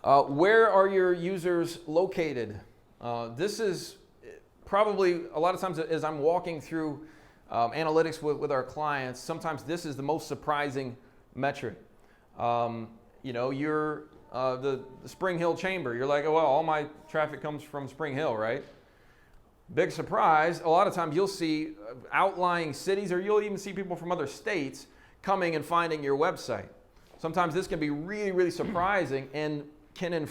Where are your users located? This is probably a lot of times as I'm walking through analytics with our clients, sometimes this is the most surprising metric. You're the Spring Hill Chamber. You're like, oh, well, all my traffic comes from Spring Hill, right? Big surprise. A lot of times you'll see outlying cities, or you'll even see people from other states coming and finding your website. Sometimes this can be really, really surprising and can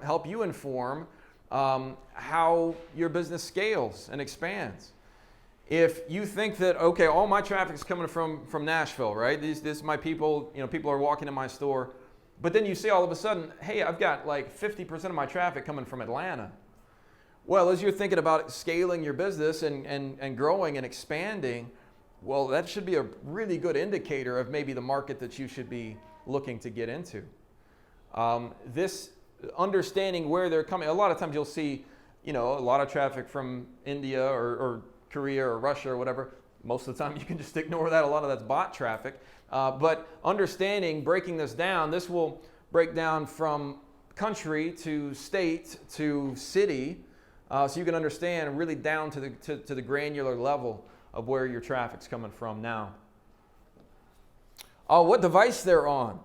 help you inform how your business scales and expands. If you think that, okay, all my traffic is coming from Nashville, right? This is my people, people are walking in my store. But then you see all of a sudden, hey, I've got like 50% of my traffic coming from Atlanta. Well, as you're thinking about scaling your business and growing and expanding, well, that should be a really good indicator of maybe the market that you should be looking to get into. This understanding where they're coming, a lot of times you'll see, a lot of traffic from India or Korea or Russia or whatever. Most of the time you can just ignore that. A lot of that's bot traffic. But understanding, breaking this down, this will break down from country to state to city, so you can understand really down to the granular level of where your traffic's coming from now. What device they're on.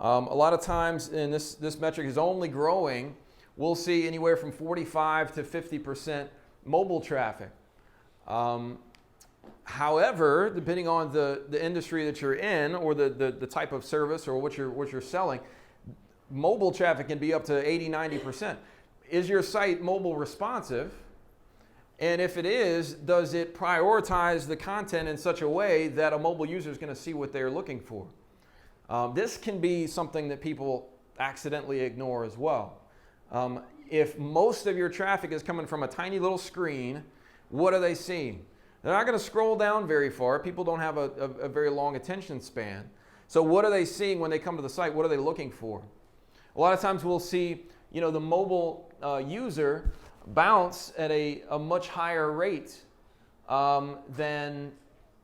A lot of times, and this metric is only growing, we'll see anywhere from 45 to 50% mobile traffic. However, depending on the industry that you're in or the type of service or what you're selling, mobile traffic can be up to 80, 90%. Is your site mobile responsive? And if it is, does it prioritize the content in such a way that a mobile user is going to see what they're looking for? This can be something that people accidentally ignore as well. If most of your traffic is coming from a tiny little screen, what are they seeing? They're not going to scroll down very far. People don't have a very long attention span. So what are they seeing when they come to the site? What are they looking for? A lot of times we'll see, the mobile user bounce at a much higher rate than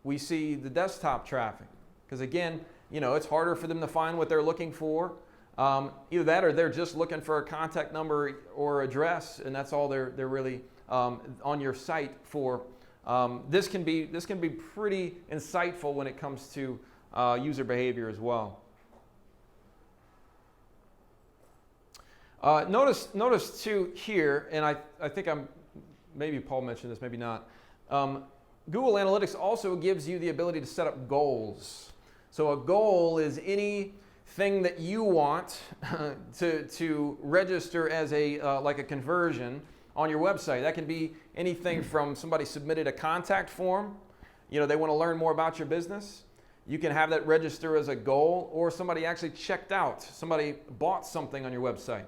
we see the desktop traffic. Because again, it's harder for them to find what they're looking for. Either that or they're just looking for a contact number or address, and that's all they're really on your site for. This can be pretty insightful when it comes to user behavior as well. Notice too here, and I think maybe Paul mentioned this, maybe not. Google Analytics also gives you the ability to set up goals. So a goal is anything that you want to register as like a conversion on your website. That can be anything from somebody submitted a contact form, they want to learn more about your business. You can have that register as a goal, or somebody actually checked out, somebody bought something on your website.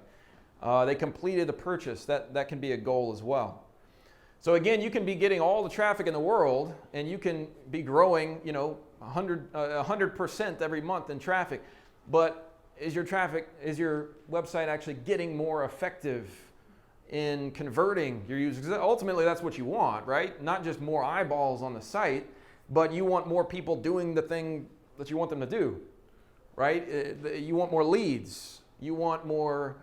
They completed a purchase. That can be a goal as well. So again, you can be getting all the traffic in the world, and you can be growing, 100% every month in traffic. But is your website actually getting more effective in converting your users? Ultimately, that's what you want, right? Not just more eyeballs on the site, but you want more people doing the thing that you want them to do, right? You want more leads. You want more,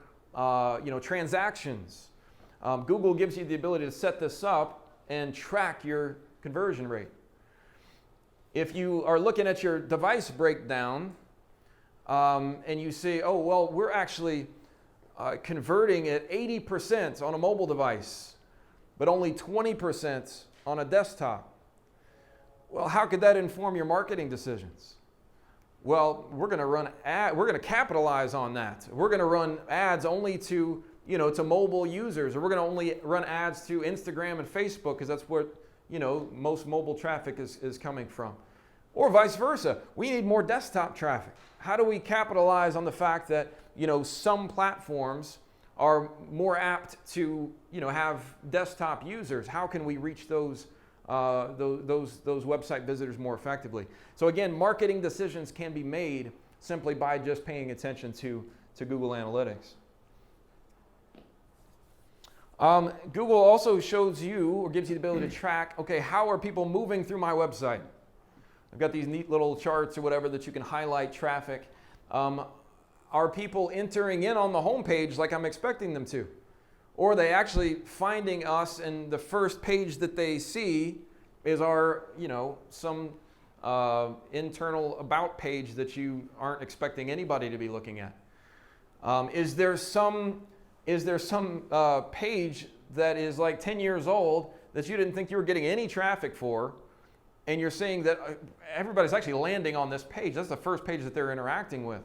transactions. Google gives you the ability to set this up and track your conversion rate. If you are looking at your device breakdown and you see, oh, well, we're actually converting at 80% on a mobile device, but only 20% on a desktop. Well, how could that inform your marketing decisions? Well, we're going to capitalize on that. We're going to run ads only to mobile users, or we're going to only run ads to Instagram and Facebook because that's what, most mobile traffic is coming from. Or vice versa. We need more desktop traffic. How do we capitalize on the fact that, some platforms are more apt to, have desktop users? How can we reach those website visitors more effectively? So again, marketing decisions can be made simply by just paying attention to Google Analytics. Google also shows you, or gives you the ability to track, okay, how are people moving through my website? I've got these neat little charts or whatever that you can highlight traffic. are people entering in on the homepage like I'm expecting them to? Or are they actually finding us and the first page that they see is our, some internal about page that you aren't expecting anybody to be looking at? Is there some page that is like 10 years old that you didn't think you were getting any traffic for, and you're seeing that everybody's actually landing on this page? That's the first page that they're interacting with.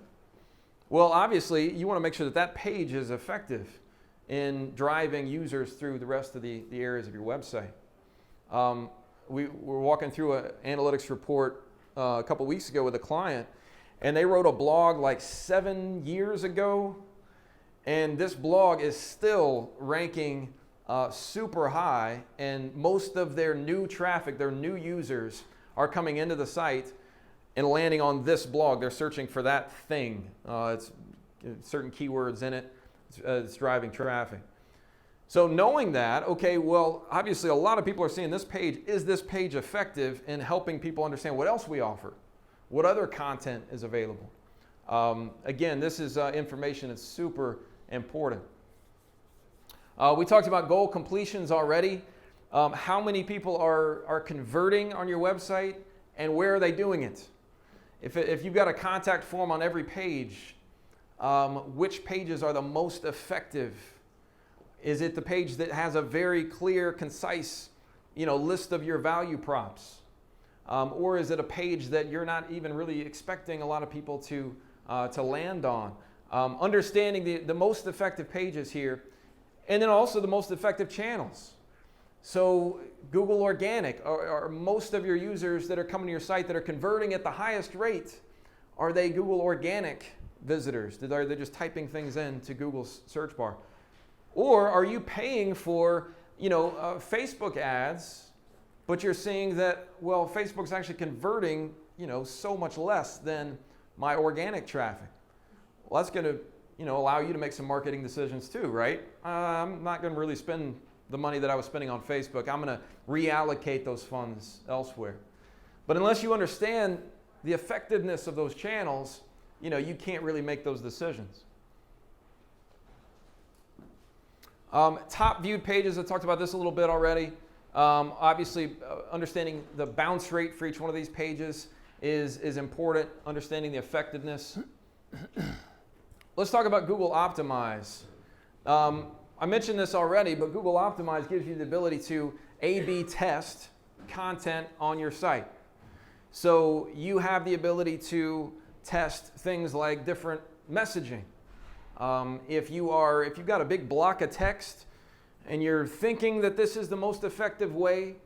Well, obviously, you want to make sure that that page is effective in driving users through the rest of the areas of your website. We were walking through an analytics report a couple weeks ago with a client, and they wrote a blog like 7 years ago, and this blog is still ranking super high, and most of their new traffic, their new users, are coming into the site and landing on this blog. They're searching for that thing. It's certain keywords in it. It's driving traffic. So knowing that, okay, well, obviously a lot of people are seeing this page. Is this page effective in helping people understand what else we offer? What other content is available? Again, this is information that's super important. We talked about goal completions already. How many people are converting on your website, and where are they doing it? If you've got a contact form on every page, which pages are the most effective? Is it the page that has a very clear, concise, list of your value props? Or is it a page that you're not even really expecting a lot of people to land on? Understanding the most effective pages here, and then also the most effective channels. So Google Organic, are most of your users that are coming to your site that are converting at the highest rate, are they Google Organic visitors? Are they just typing things into Google's search bar? Or are you paying for Facebook ads, but you're seeing that, well, Facebook's actually converting so much less than my organic traffic? Well, that's going to allow you to make some marketing decisions too, right? I'm not going to really spend the money that I was spending on Facebook. I'm going to reallocate those funds elsewhere. But unless you understand the effectiveness of those channels, you can't really make those decisions. Top viewed pages, I talked about this a little bit already. Obviously, understanding the bounce rate for each one of these pages is important, understanding the effectiveness. Let's talk about Google Optimize. I mentioned this already, but Google Optimize gives you the ability to A/B test content on your site. So you have the ability to test things like different messaging. If you've got a big block of text and you're thinking that this is the most effective way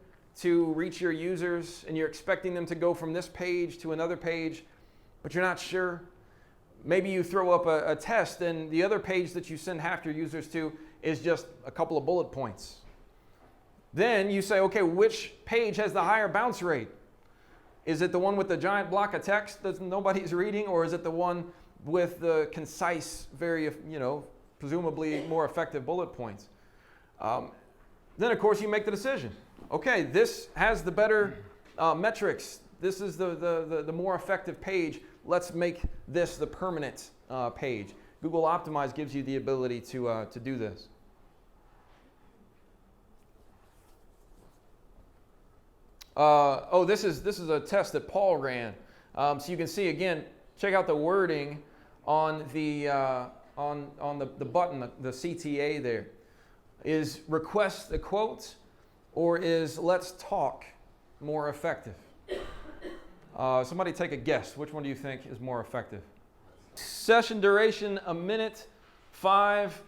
to reach your users, and you're expecting them to go from this page to another page, but you're not sure, maybe you throw up a test and the other page that you send half your users to is just a couple of bullet points. Then you say, okay, which page has the higher bounce rate? Is it the one with the giant block of text that nobody's reading, or is it the one with the concise, very, presumably more effective bullet points? Then, of course, you make the decision. Okay, this has the better metrics. This is the more effective page. Let's make this the permanent page. Google Optimize gives you the ability to do this. This is a test that Paul ran. So you can see again. Check out the wording on the button, the CTA there. Is request a quote, or is let's talk more effective? Somebody take a guess. Which one do you think is more effective? Session duration, 1 minute, 5.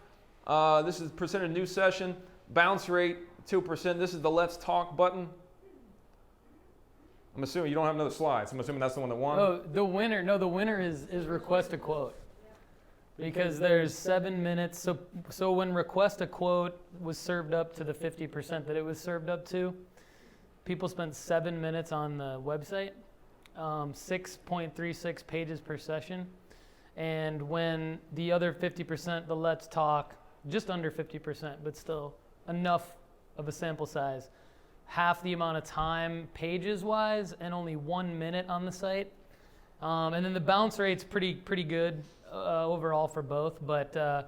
This is percent of new session. Bounce rate, 2%. This is the let's talk button. I'm assuming you don't have another slide, so I'm assuming that's the one that won. Oh, the winner is request a quote. Because there's 7 minutes. So when request a quote was served up to the 50% that it was served up to, people spent 7 minutes on the website, 6.36 pages per session. And when the other 50%, the let's talk, just under 50%, but still enough of a sample size, half the amount of time pages-wise, and only 1 minute on the site. And then the bounce rate's pretty good. overall for both, but the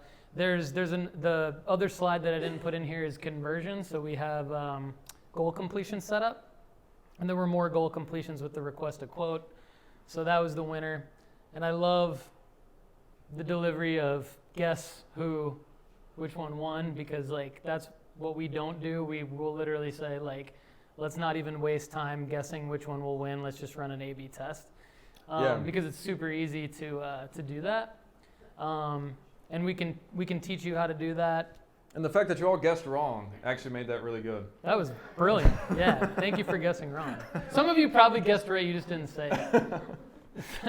other slide that I didn't put in here is conversion. So we have goal completion set up, and there were more goal completions with the request a quote. So that was the winner. And I love the delivery of guess which one won, because like that's what we don't do. We will literally say like, let's not even waste time guessing which one will win. Let's just run an A/B test, because it's super easy to do that. And we can teach you how to do that. And the fact that you all guessed wrong actually made that really good. That was brilliant. Yeah, thank you for guessing wrong. Some of you probably guessed right, you just didn't say it.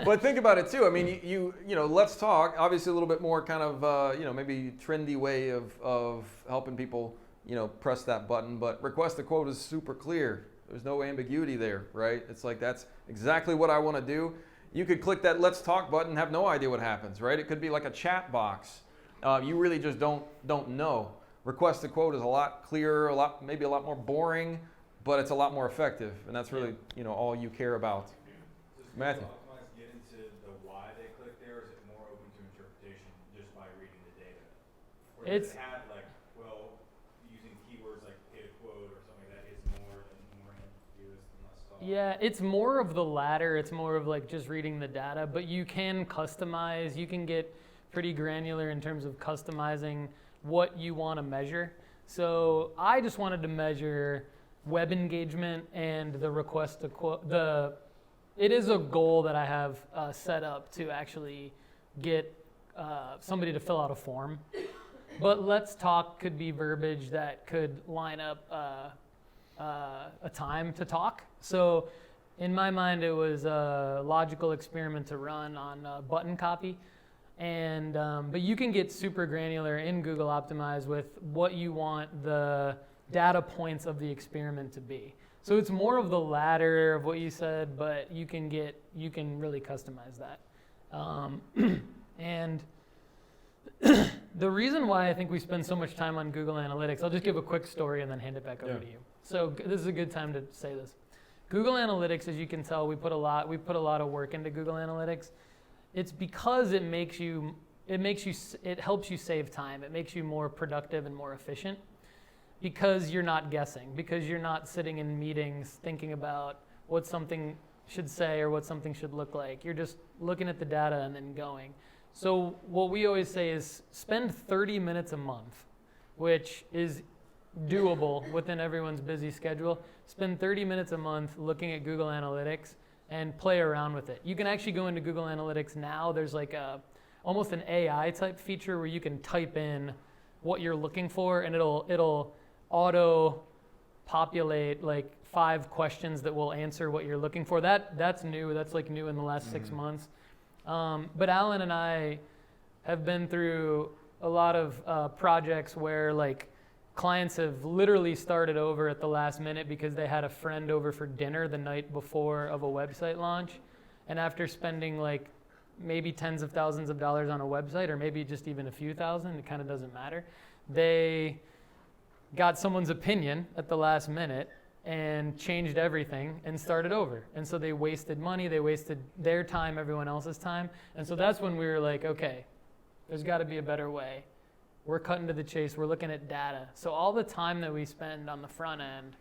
But think about it too. I mean, you know, Let's Talk, obviously a little bit more kind of, maybe trendy way of helping people, press that button. But request a quote is super clear. There's no ambiguity there, right? It's like, that's exactly what I want to do. You could click that Let's Talk button and have no idea what happens, right? It could be like a chat box. You really just don't know. Request a quote is a lot clearer, maybe a lot more boring, but it's a lot more effective. And that's really, all you care about. Matthew. Get into the why they click there, or is it more open to interpretation just by reading the data? Or does it have using keywords like pay to quote or something like that is more ambiguous than Let's Talk? Yeah, it's more of the latter. It's more of like just reading the data, but you can customize. You can get pretty granular in terms of customizing what you want to measure. So I just wanted to measure web engagement and the request to quote. It is a goal that I have set up to actually get somebody to fill out a form. But Let's Talk could be verbiage that could line up a time to talk. So in my mind, it was a logical experiment to run on button copy. And but you can get super granular in Google Optimize with what you want the data points of the experiment to be. So it's more of the latter of what you said, but you can really customize that. And the reason why I think we spend so much time on Google Analytics, I'll just give a quick story and then hand it back over to you. So this is a good time to say this. Google Analytics, as you can tell, we put a lot of work into Google Analytics. It's because it helps you save time. It makes you more productive and more efficient. Because you're not guessing, because you're not sitting in meetings thinking about what something should say or what something should look like. You're just looking at the data and then going. So what we always say is spend 30 minutes a month, which is doable within everyone's busy schedule. Spend 30 minutes a month looking at Google Analytics and play around with it. You can actually go into Google Analytics now. There's like almost an AI type feature where you can type in what you're looking for and it'll auto populate like 5 questions that will answer what you're looking for. That's new. That's like new in the last 6 months. But Alan and I have been through a lot of projects where like clients have literally started over at the last minute because they had a friend over for dinner the night before of a website launch. And after spending like maybe tens of thousands of dollars on a website, or maybe just even a few thousand, it kind of doesn't matter. They got someone's opinion at the last minute and changed everything and started over. And so they wasted money, they wasted their time, everyone else's time. And so that's when we were like, okay, there's got to be a better way. We're cutting to the chase, we're looking at data. So all the time that we spend on the front end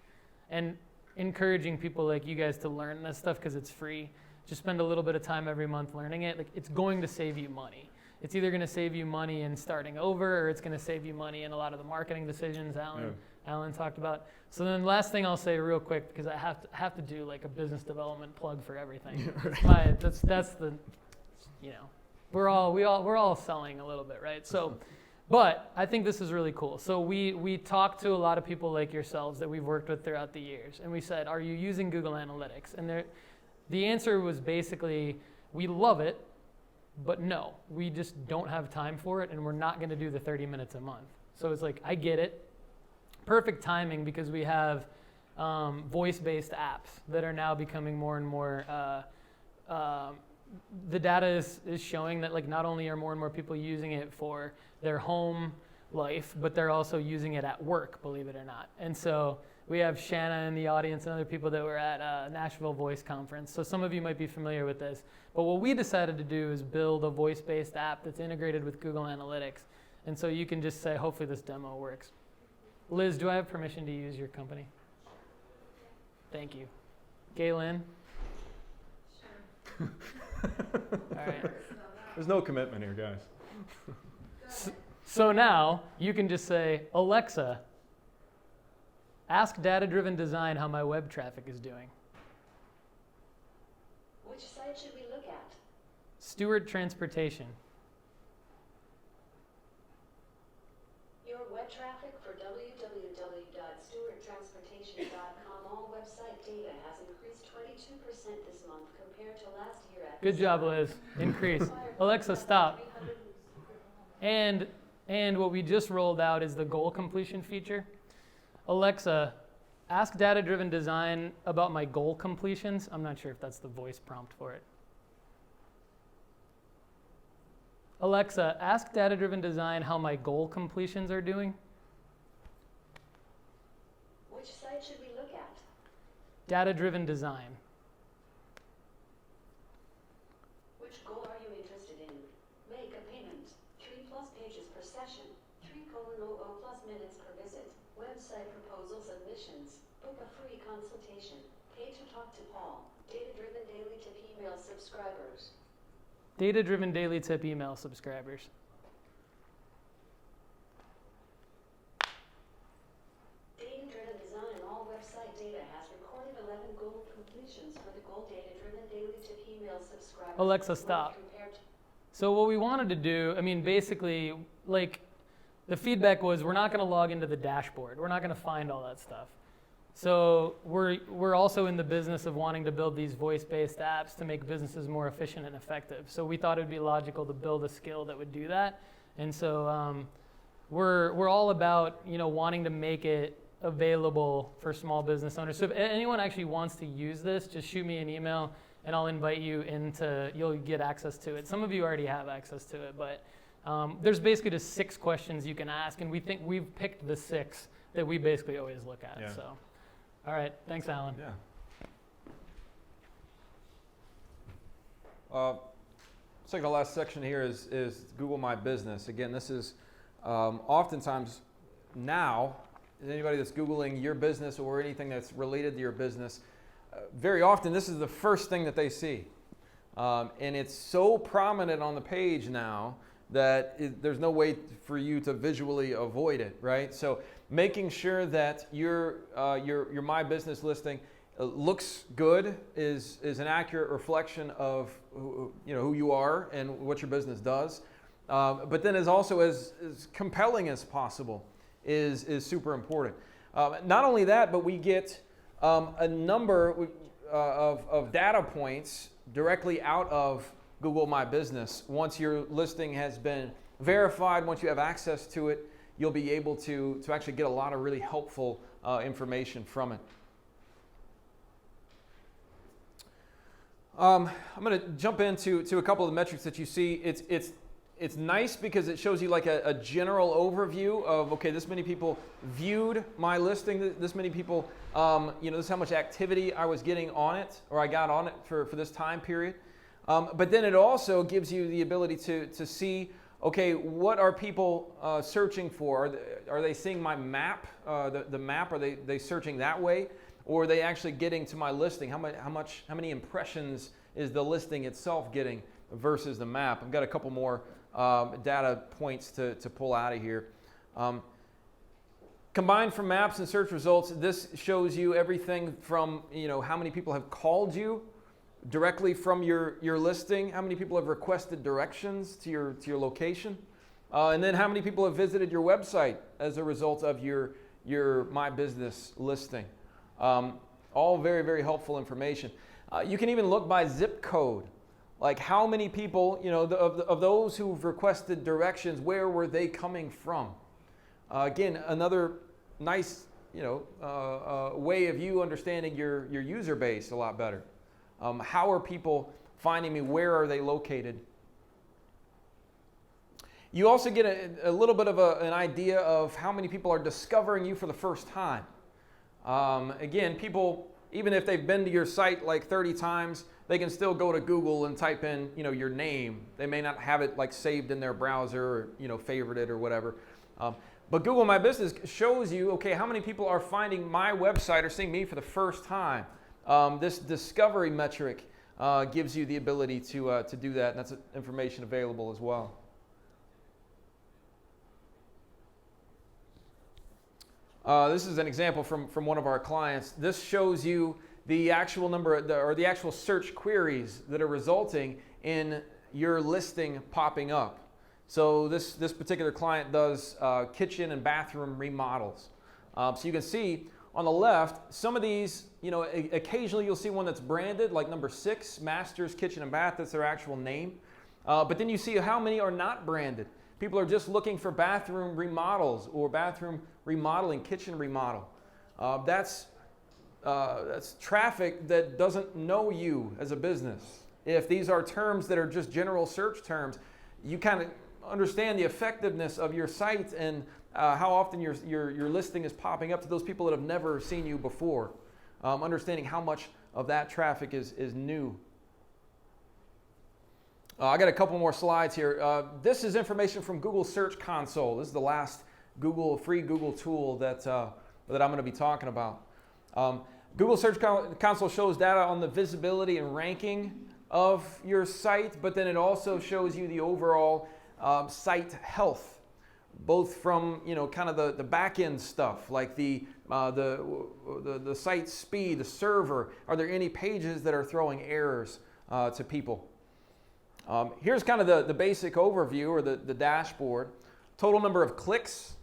and encouraging people like you guys to learn this stuff because it's free, just spend a little bit of time every month learning it, like it's going to save you money. It's either going to save you money in starting over, or it's going to save you money in a lot of the marketing decisions Alan talked about. So then last thing I'll say real quick, because I have to do like a business development plug for everything. That's the, we're all selling a little bit, right? So, but I think this is really cool. So we talked to a lot of people like yourselves that we've worked with throughout the years, and we said, are you using Google Analytics? And the answer was basically, we love it, but no, we just don't have time for it, and we're not going to do the 30 minutes a month. So it's like, I get it. Perfect timing, because we have voice-based apps that are now becoming more and more, the data is showing that like not only are more and more people using it for their home life, but they're also using it at work, believe it or not. And so we have Shanna in the audience and other people that were at Nashville Voice Conference. So some of you might be familiar with this. But what we decided to do is build a voice-based app that's integrated with Google Analytics. And so you can just say, hopefully this demo works. Liz, do I have permission to use your company? Thank you. Galen? Sure. All right. There's no commitment here, guys. So now you can just say, Alexa, ask data-driven design how my web traffic is doing. Which site should we look at? Stewart Transportation. Your web traffic for www.stewarttransportation.com all website data has increased 22% this month compared to last year at Good job, Liz. Increase. Alexa, stop. And what we just rolled out is the goal completion feature. Alexa, ask data-driven design about my goal completions. I'm not sure if that's the voice prompt for it. Alexa, ask data-driven design how my goal completions are doing. Which site should we look at? Data-driven design. Which goal are you interested in? Make a payment. 3+ pages per session. 3:00+ minutes per visit. Website proposal submissions. Book a free consultation. Pay to talk to Paul. Data-driven daily tip email subscribers. Data-driven daily tip email subscribers. Data-driven design all website data has recorded 11 goal completions for the goal data-driven daily tip email subscribers. Alexa, stop. So what we wanted to do, I mean, basically, like, the feedback was we're not going to log into the dashboard. We're not going to find all that stuff. So we're also in the business of wanting to build these voice-based apps to make businesses more efficient and effective. So we thought it would be logical to build a skill that would do that. And so we're all about, you know, wanting to make it available for small business owners. So if anyone actually wants to use this, just shoot me an email and I'll invite you into, you'll get access to it. Some of you already have access to it, but there's basically just 6 questions you can ask, and we think we've picked the 6 that we basically always look at. Yeah. So, all right, thanks, Alan. Yeah. Second to last section here is Google My Business. Again, this is oftentimes now, anybody that's Googling your business or anything that's related to your business, very often this is the first thing that they see. And it's so prominent on the page now that there's no way for you to visually avoid it, right? So making sure that your My Business listing looks good is an accurate reflection of who you are and what your business does. But then is also as compelling as possible is super important. Not only that, but we get a number of data points directly out of Google My Business. Once your listing has been verified, once you have access to it, you'll be able to actually get a lot of really helpful information from it. I'm going to jump into a couple of the metrics that you see. It's nice because it shows you like a general overview of, okay, this many people viewed my listing, this many people, this is how much activity I was getting on it, or I got on it for this time period. But then it also gives you the ability to see, okay, what are people searching for? Are they seeing my map, the map? Are they searching that way? Or are they actually getting to my listing? How many impressions is the listing itself getting versus the map? I've got a couple more data points to pull out of here. Combined from maps and search results, this shows you everything from how many people have called you directly from your listing, how many people have requested directions to your location, and then how many people have visited your website as a result of your My Business listing. All very, very helpful information. You can even look by zip code, like how many people, of those who've requested directions, where were they coming from? Again, another nice, way of you understanding your user base a lot better. How are people finding me? Where are they located? You also get a little bit of an idea of how many people are discovering you for the first time. Again, people, even if they've been to your site like 30 times, they can still go to Google and type in, your name. They may not have it like saved in their browser or, favorited or whatever. But Google My Business shows you, okay, how many people are finding my website or seeing me for the first time. This discovery metric gives you the ability to do that, and that's information available as well. This is an example from one of our clients. This shows you the actual number or the actual search queries that are resulting in your listing popping up. So this particular client does kitchen and bathroom remodels. So you can see on the left, some of these, occasionally you'll see one that's branded, like number 6, Masters Kitchen and Bath. That's their actual name. But then you see how many are not branded. People are just looking for bathroom remodels or bathroom remodeling, kitchen remodel. That's traffic that doesn't know you as a business. If these are terms that are just general search terms, you kind of understand the effectiveness of your site and how often your listing is popping up to those people that have never seen you before. Understanding how much of that traffic is new. I got a couple more slides here. This is information from Google Search Console. This is the last free Google tool that I'm going to be talking about. Google Search Console shows data on the visibility and ranking of your site, but then it also shows you the overall site health, both from kind of the back end stuff like the site speed, the server. Are there any pages that are throwing errors to people? Here's kind of the basic overview or the dashboard. Total number of clicks,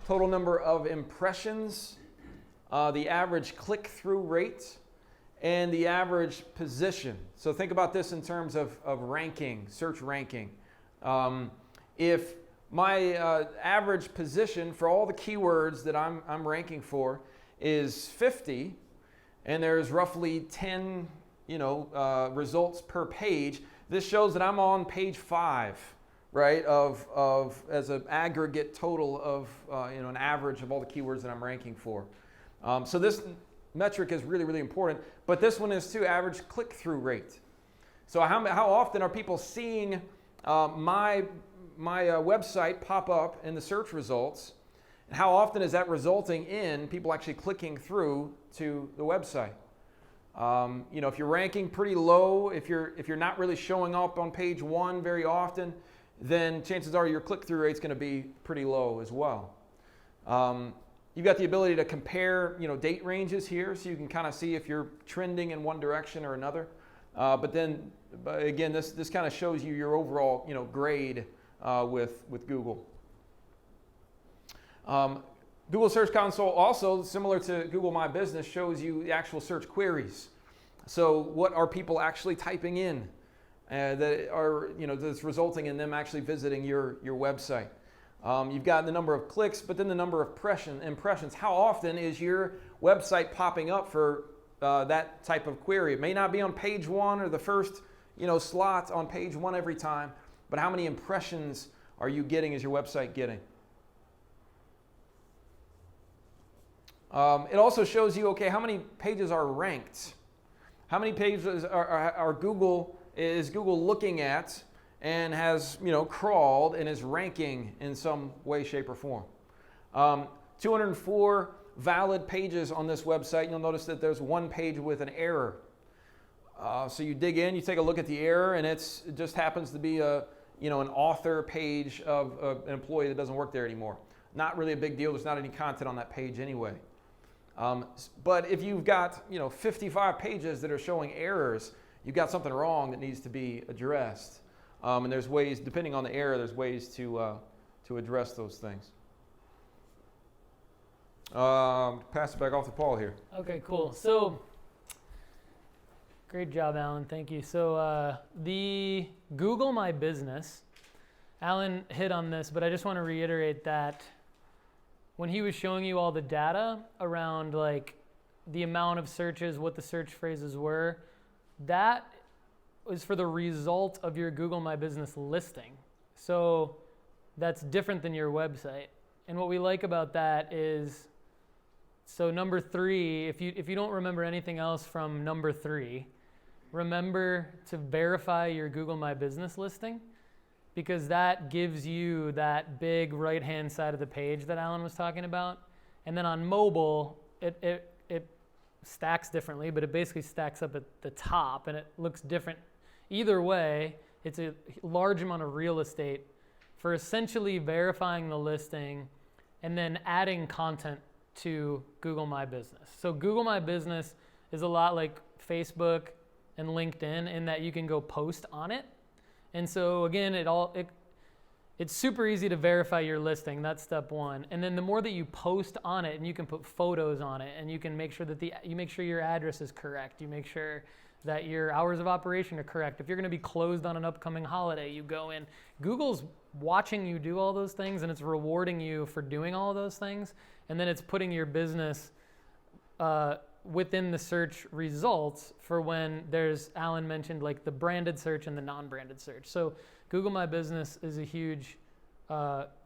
total number of impressions, the average click-through rate, and the average position. So think about this in terms of ranking, search ranking. If my average position for all the keywords that I'm ranking for is 50, and there's roughly 10 results per page, this shows that I'm on page 5, right, of as an aggregate total of an average of all the keywords that I'm ranking for. So this metric is really, really important. But this one is too, average click-through rate. So how often are people seeing my website pop up in the search results? And how often is that resulting in people actually clicking through to the website? If you're ranking pretty low, if you're not really showing up on page 1 very often, then chances are your click-through rate's going to be pretty low as well. You've got the ability to compare, date ranges here, so you can kind of see if you're trending in one direction or another. But again, this kind of shows you your overall, grade with Google. Google Search Console also, similar to Google My Business, shows you the actual search queries. So what are people actually typing in that are, that's resulting in them actually visiting your website? You've got the number of clicks, but then the number of impressions. How often is your website popping up for that type of query? It may not be on page 1 or the first, slot on page 1 every time, but how many impressions are you getting? Is your website getting? It also shows you, okay, how many pages are ranked? How many pages is Google looking at and has, crawled and is ranking in some way, shape, or form? 204 valid pages on this website. You'll notice that there's one page with an error. So you dig in, you take a look at the error, and it just happens to be an author page of an employee that doesn't work there anymore. Not really a big deal. There's not any content on that page anyway. But if you've got 55 pages that are showing errors, you've got something wrong that needs to be addressed. And there's ways, depending on the error, there's ways to address those things. Pass it back off to Paul here. Okay, cool. So, great job, Alan. Thank you. So the Google My Business, Alan hit on this, but I just want to reiterate that when he was showing you all the data around like the amount of searches, what the search phrases were, that was for the result of your Google My Business listing. So that's different than your website. And what we like about that is, so number 3, if you don't remember anything else from number 3, remember to verify your Google My Business listing, because that gives you that big right-hand side of the page that Alan was talking about. And then on mobile, it stacks differently, but it basically stacks up at the top, and it looks different. Either way, it's a large amount of real estate for essentially verifying the listing and then adding content to Google My Business. So Google My Business is a lot like Facebook and LinkedIn in that you can go post on it. And so again, it's super easy to verify your listing. That's step 1. And then the more that you post on it, and you can put photos on it, and you can make sure that you make sure your address is correct. You make sure that your hours of operation are correct. If you're going to be closed on an upcoming holiday, you go in. Google's watching you do all those things, and it's rewarding you for doing all of those things. And then it's putting your business within the search results for when there's, Alan mentioned, like the branded search and the non-branded search. So Google My Business is a huge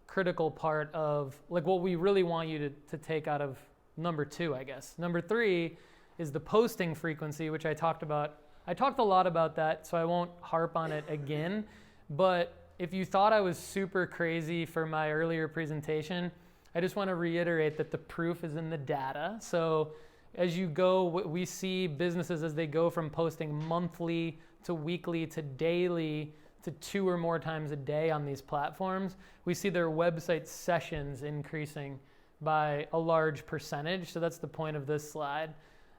critical part of like what we really want you to take out of number 2, I guess. Number 3 is the posting frequency, which I talked about. I talked a lot about that, so I won't harp on it again. But if you thought I was super crazy for my earlier presentation, I just want to reiterate that the proof is in the data. So as you go, we see businesses as they go from posting monthly to weekly to daily to 2 or more times a day on these platforms, we see their website sessions increasing by a large percentage. So that's the point of this slide.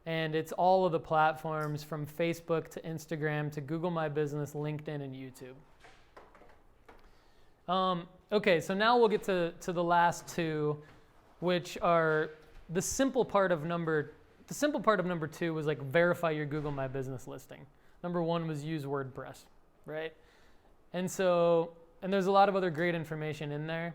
And it's all of the platforms from Facebook to Instagram to Google My Business, LinkedIn, and YouTube. Okay, so now we'll get to the last 2, which are the simple part of number 2 was like verify your Google My Business listing. Number 1 was use WordPress, right? And there's a lot of other great information in there.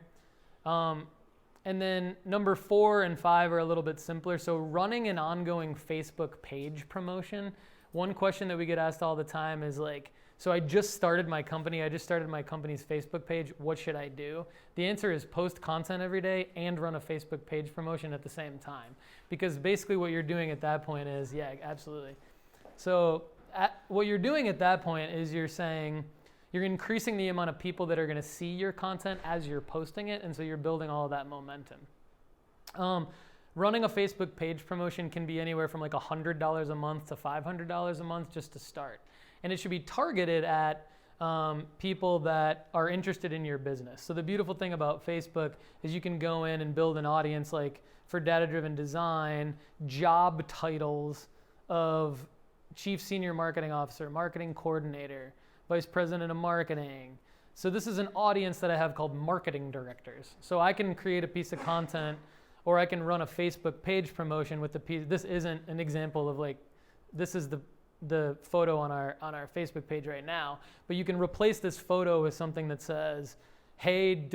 And then number 4 and 5 are a little bit simpler. So running an ongoing Facebook page promotion. One question that we get asked all the time is like, so I just started my company. I just started my company's Facebook page. What should I do? The answer is post content every day and run a Facebook page promotion at the same time. Because basically what you're doing at that point is, yeah, absolutely. So what you're doing at that point is you're saying, you're increasing the amount of people that are going to see your content as you're posting it, and so you're building all of that momentum. Running a Facebook page promotion can be anywhere from like $100 a month to $500 a month just to start. And it should be targeted at people that are interested in your business. So the beautiful thing about Facebook is you can go in and build an audience like for data-driven design, job titles of Chief Senior Marketing Officer, Marketing Coordinator, Vice President of Marketing. So this is an audience that I have called marketing directors. So I can create a piece of content, or I can run a Facebook page promotion with the piece. This isn't an example of like, this is the photo on our Facebook page right now, but you can replace this photo with something that says, hey,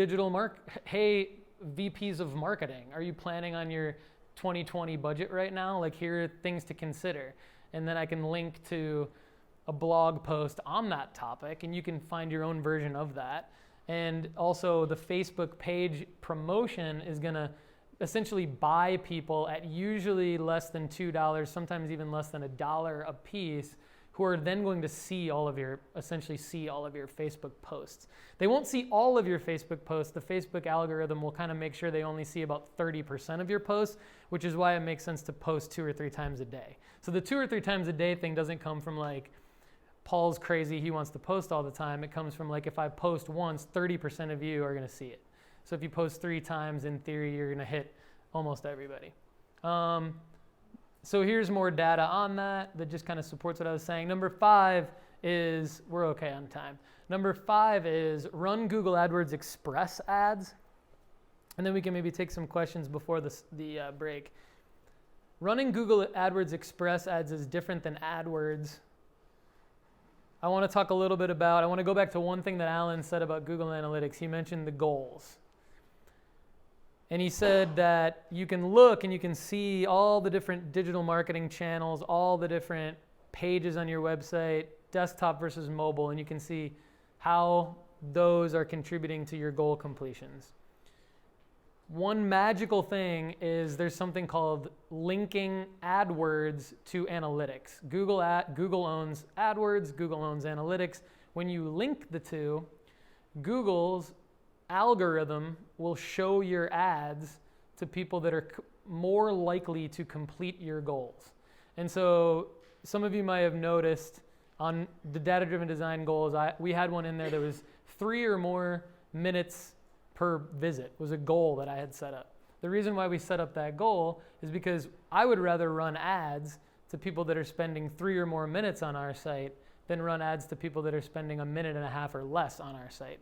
hey, VPs of marketing, are you planning on your 2020 budget right now? Like, here are things to consider. And then I can link to a blog post on that topic, and you can find your own version of that. And also the Facebook page promotion is going to essentially buy people at usually less than $2, sometimes even less than $1 a piece, who are then going to see all of your Facebook posts. They won't see all of your Facebook posts. The Facebook algorithm will kind of make sure they only see about 30% of your posts, which is why it makes sense to post 2 or 3 times a day. So the 2 or 3 times a day thing doesn't come from like, Paul's crazy, he wants to post all the time. It comes from like, if I post once, 30% of you are going to see it. So if you post 3 times, in theory, you're going to hit almost everybody. So here's more data on that just kind of supports what I was saying. Number 5 is, we're okay on time. Number 5 is run Google Adwords Express ads. And then we can maybe take some questions before the break. Running Google AdWords Express ads is different than AdWords. I want to talk a little bit about, I want to go back to one thing that Alan said about Google Analytics. He mentioned the goals. And he said that you can look and you can see all the different digital marketing channels, all the different pages on your website, desktop versus mobile, and you can see how those are contributing to your goal completions. One magical thing is there's something called linking AdWords to analytics. Google owns AdWords, Google owns analytics. When you link the two, Google's algorithm will show your ads to people that are more likely to complete your goals. And so some of you might have noticed on the data-driven design goals, we had one in there that was 3 or more minutes per visit was a goal that I had set up. The reason why we set up that goal is because I would rather run ads to people that are spending 3 or more minutes on our site than run ads to people that are spending 1.5 minutes or less on our site.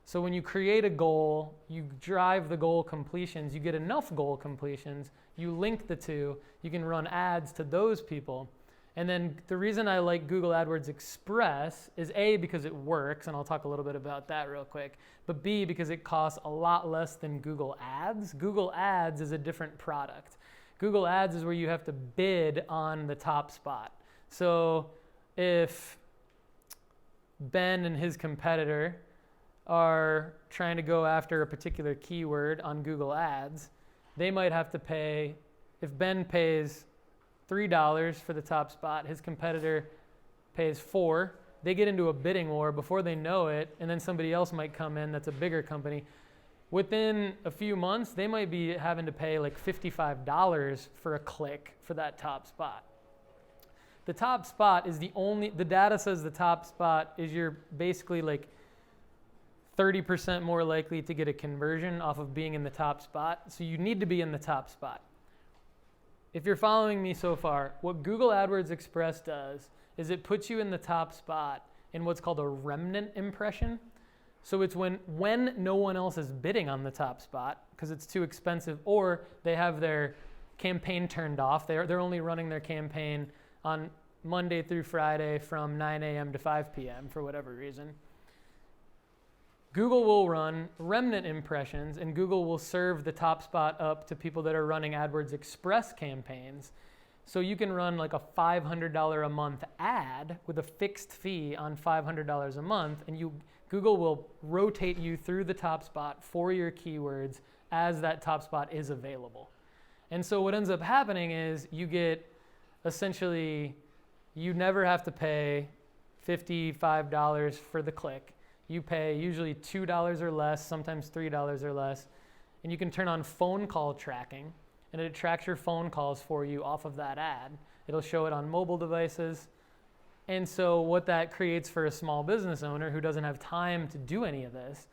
So when you create a goal, you drive the goal completions, you get enough goal completions, you link the two, you can run ads to those people. And then the reason I like Google AdWords Express is A, because it works, and I'll talk a little bit about that real quick, but B, because it costs a lot less than Google Ads. Google Ads is a different product. Google Ads is where you have to bid on the top spot. So if Ben and his competitor are trying to go after a particular keyword on Google Ads, they might have to pay, if Ben pays $3 for the top spot, his competitor pays $4, they get into a bidding war before they know it, and then somebody else might come in that's a bigger company. Within a few months, they might be having to pay like $55 for a click for that top spot. The top spot is the data says the top spot is you're basically like 30% more likely to get a conversion off of being in the top spot. So you need to be in the top spot. If you're following me so far, what Google AdWords Express does is it puts you in the top spot in what's called a remnant impression. So it's when no one else is bidding on the top spot because it's too expensive, or they have their campaign turned off. They're only running their campaign on Monday through Friday from 9 a.m. to 5 p.m. for whatever reason. Google will run remnant impressions, and Google will serve the top spot up to people that are running AdWords Express campaigns. So you can run like a $500 a month ad with a fixed fee on $500 a month, and Google will rotate you through the top spot for your keywords as that top spot is available. And so what ends up happening is you get essentially, you never have to pay $55 for the click. You pay usually $2 or less, sometimes $3 or less, and you can turn on phone call tracking, and it tracks your phone calls for you off of that ad. It'll show it on mobile devices. And so what that creates for a small business owner who doesn't have time to do any of this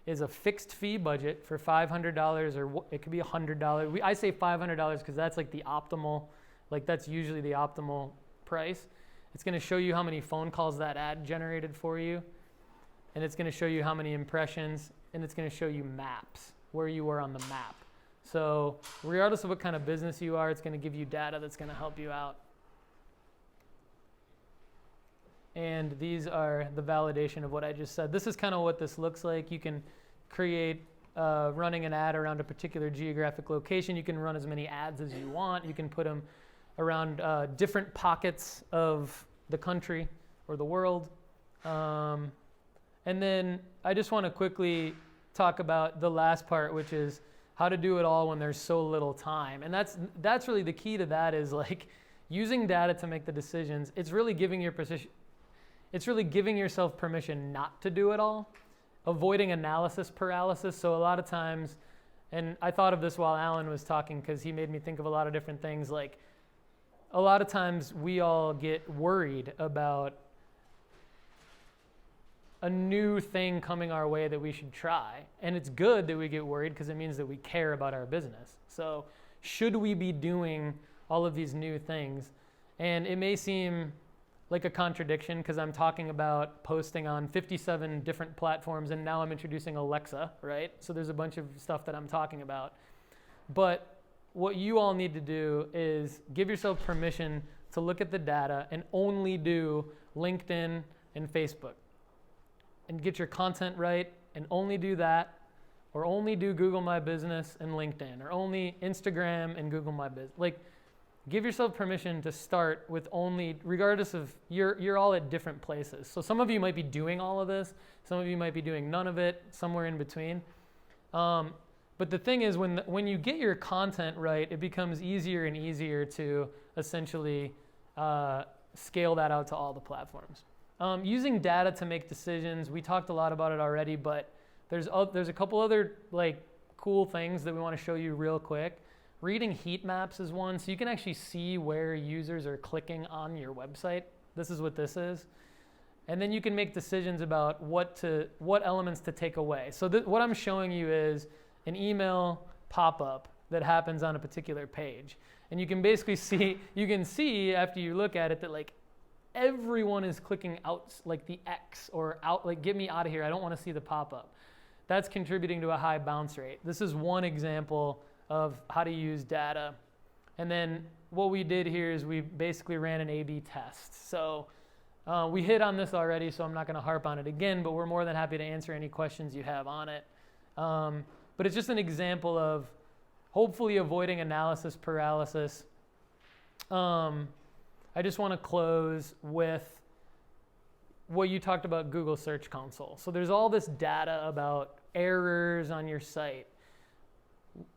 is a fixed fee budget for $500, or it could be $100. I say $500 because that's like the optimal, like that's usually the optimal price. It's going to show you how many phone calls that ad generated for you, and it's going to show you how many impressions, and it's going to show you maps, where you were on the map. So regardless of what kind of business you are, it's going to give you data that's going to help you out. And these are the validation of what I just said. This is kind of what this looks like. You can create running an ad around a particular geographic location. You can run as many ads as you want. You can put them around different pockets of the country or the world. And then I just want to quickly talk about the last part, which is how to do it all when there's so little time. And that's really the key to that, is like using data to make the decisions. It's really giving yourself permission not to do it all, avoiding analysis paralysis. So a lot of times, and I thought of this while Alan was talking because he made me think of a lot of different things. Like a lot of times we all get worried about a new thing coming our way that we should try. And it's good that we get worried because it means that we care about our business. So should we be doing all of these new things? And it may seem like a contradiction because I'm talking about posting on 57 different platforms, and now I'm introducing Alexa, right? So there's a bunch of stuff that I'm talking about. But what you all need to do is give yourself permission to look at the data and only do LinkedIn and Facebook, and get your content right, and only do that, or only do Google My Business and LinkedIn, or only Instagram and Google My Business. Like, give yourself permission to start with only, regardless of, you're all at different places. So some of you might be doing all of this, some of you might be doing none of it, somewhere in between. But the thing is, when you get your content right, it becomes easier and easier to essentially scale that out to all the platforms. Using data to make decisions, we talked a lot about it already, but there's a couple other like cool things that we want to show you real quick. Reading heat maps is one, so you can actually see where users are clicking on your website. This is what this is. And then you can make decisions about what elements to take away. So what I'm showing you is an email pop-up that happens on a particular page. And you can basically see after you look at it that like everyone is clicking out like the X or out, like get me out of here, I don't want to see the pop-up. That's contributing to a high bounce rate. This is one example of how to use data. And then what we did here is we basically ran an A/B test. So we hit on this already, so I'm not going to harp on it again, but we're more than happy to answer any questions you have on it. But it's just an example of hopefully avoiding analysis paralysis. I just want to close with what you talked about Google Search Console. So there's all this data about errors on your site.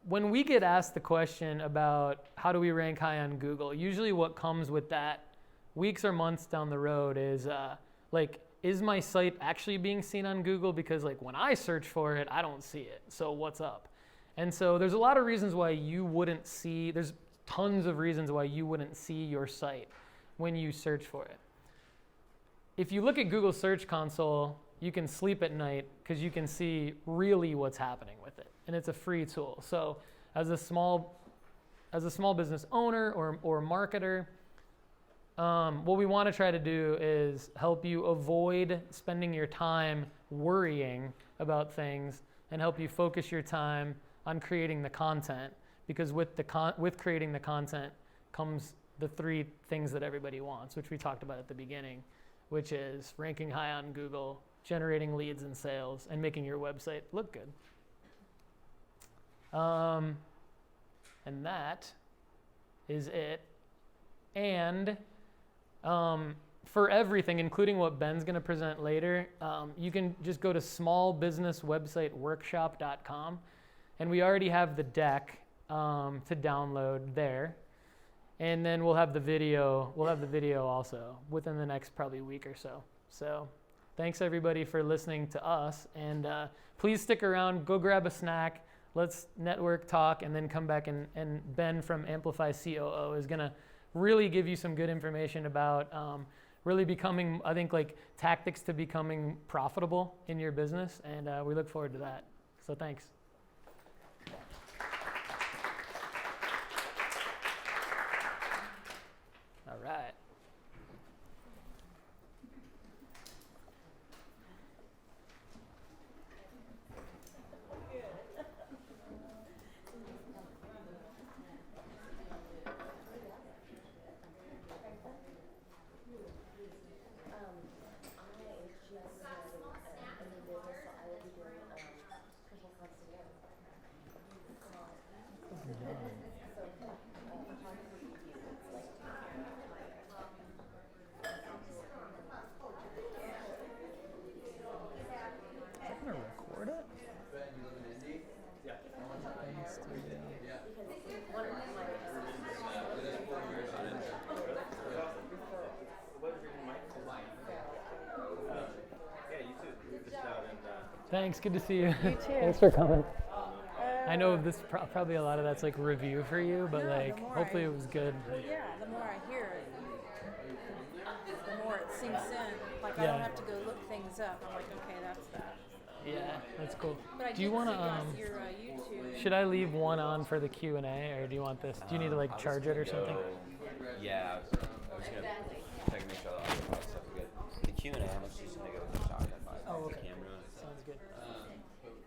When we get asked the question about how do we rank high on Google, usually what comes with that weeks or months down the road is like, is my site actually being seen on Google? Because like when I search for it, I don't see it. So what's up? And so there's a lot of reasons why you wouldn't see, there's tons of reasons why you wouldn't see your site when you search for it. If you look at Google Search Console, you can sleep at night because you can see really what's happening with it. And it's a free tool. So as a small business owner or marketer, what we want to try to do is help you avoid spending your time worrying about things and help you focus your time on creating the content, because with creating the content comes the three things that everybody wants, which we talked about at the beginning, which is ranking high on Google, generating leads and sales, and making your website look good. And that is it. And for everything, including what Ben's going to present later, you can just go to smallbusinesswebsiteworkshop.com, and we already have the deck to download there. And then we'll have the video. We'll have the video also within the next probably week or so. So thanks everybody for listening to us, and please stick around. Go grab a snack. Let's network, talk, and then come back and Ben from Amplify COO is going to really give you some good information about really becoming, I think, like tactics to becoming profitable in your business, and we look forward to that. So thanks. All right. Thanks, good to see you. You too. Thanks for coming. I know this probably a lot of that's like review for you, but like hopefully it was good. Well, yeah, the more I hear it, the more it sinks in. Like I don't have to go look things up. I'm like, okay, that's that. Yeah, that's cool. But do you want to? Your YouTube. Should I leave one on for the Q&A, or do you want this? Do you need to like charge it or something? Yeah, I was gonna check and make sure the audio stuff is good. The Q&A, I'm just gonna go with the shotgun by the camera. Sounds good.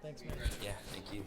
Thanks, man. Yeah, thank you.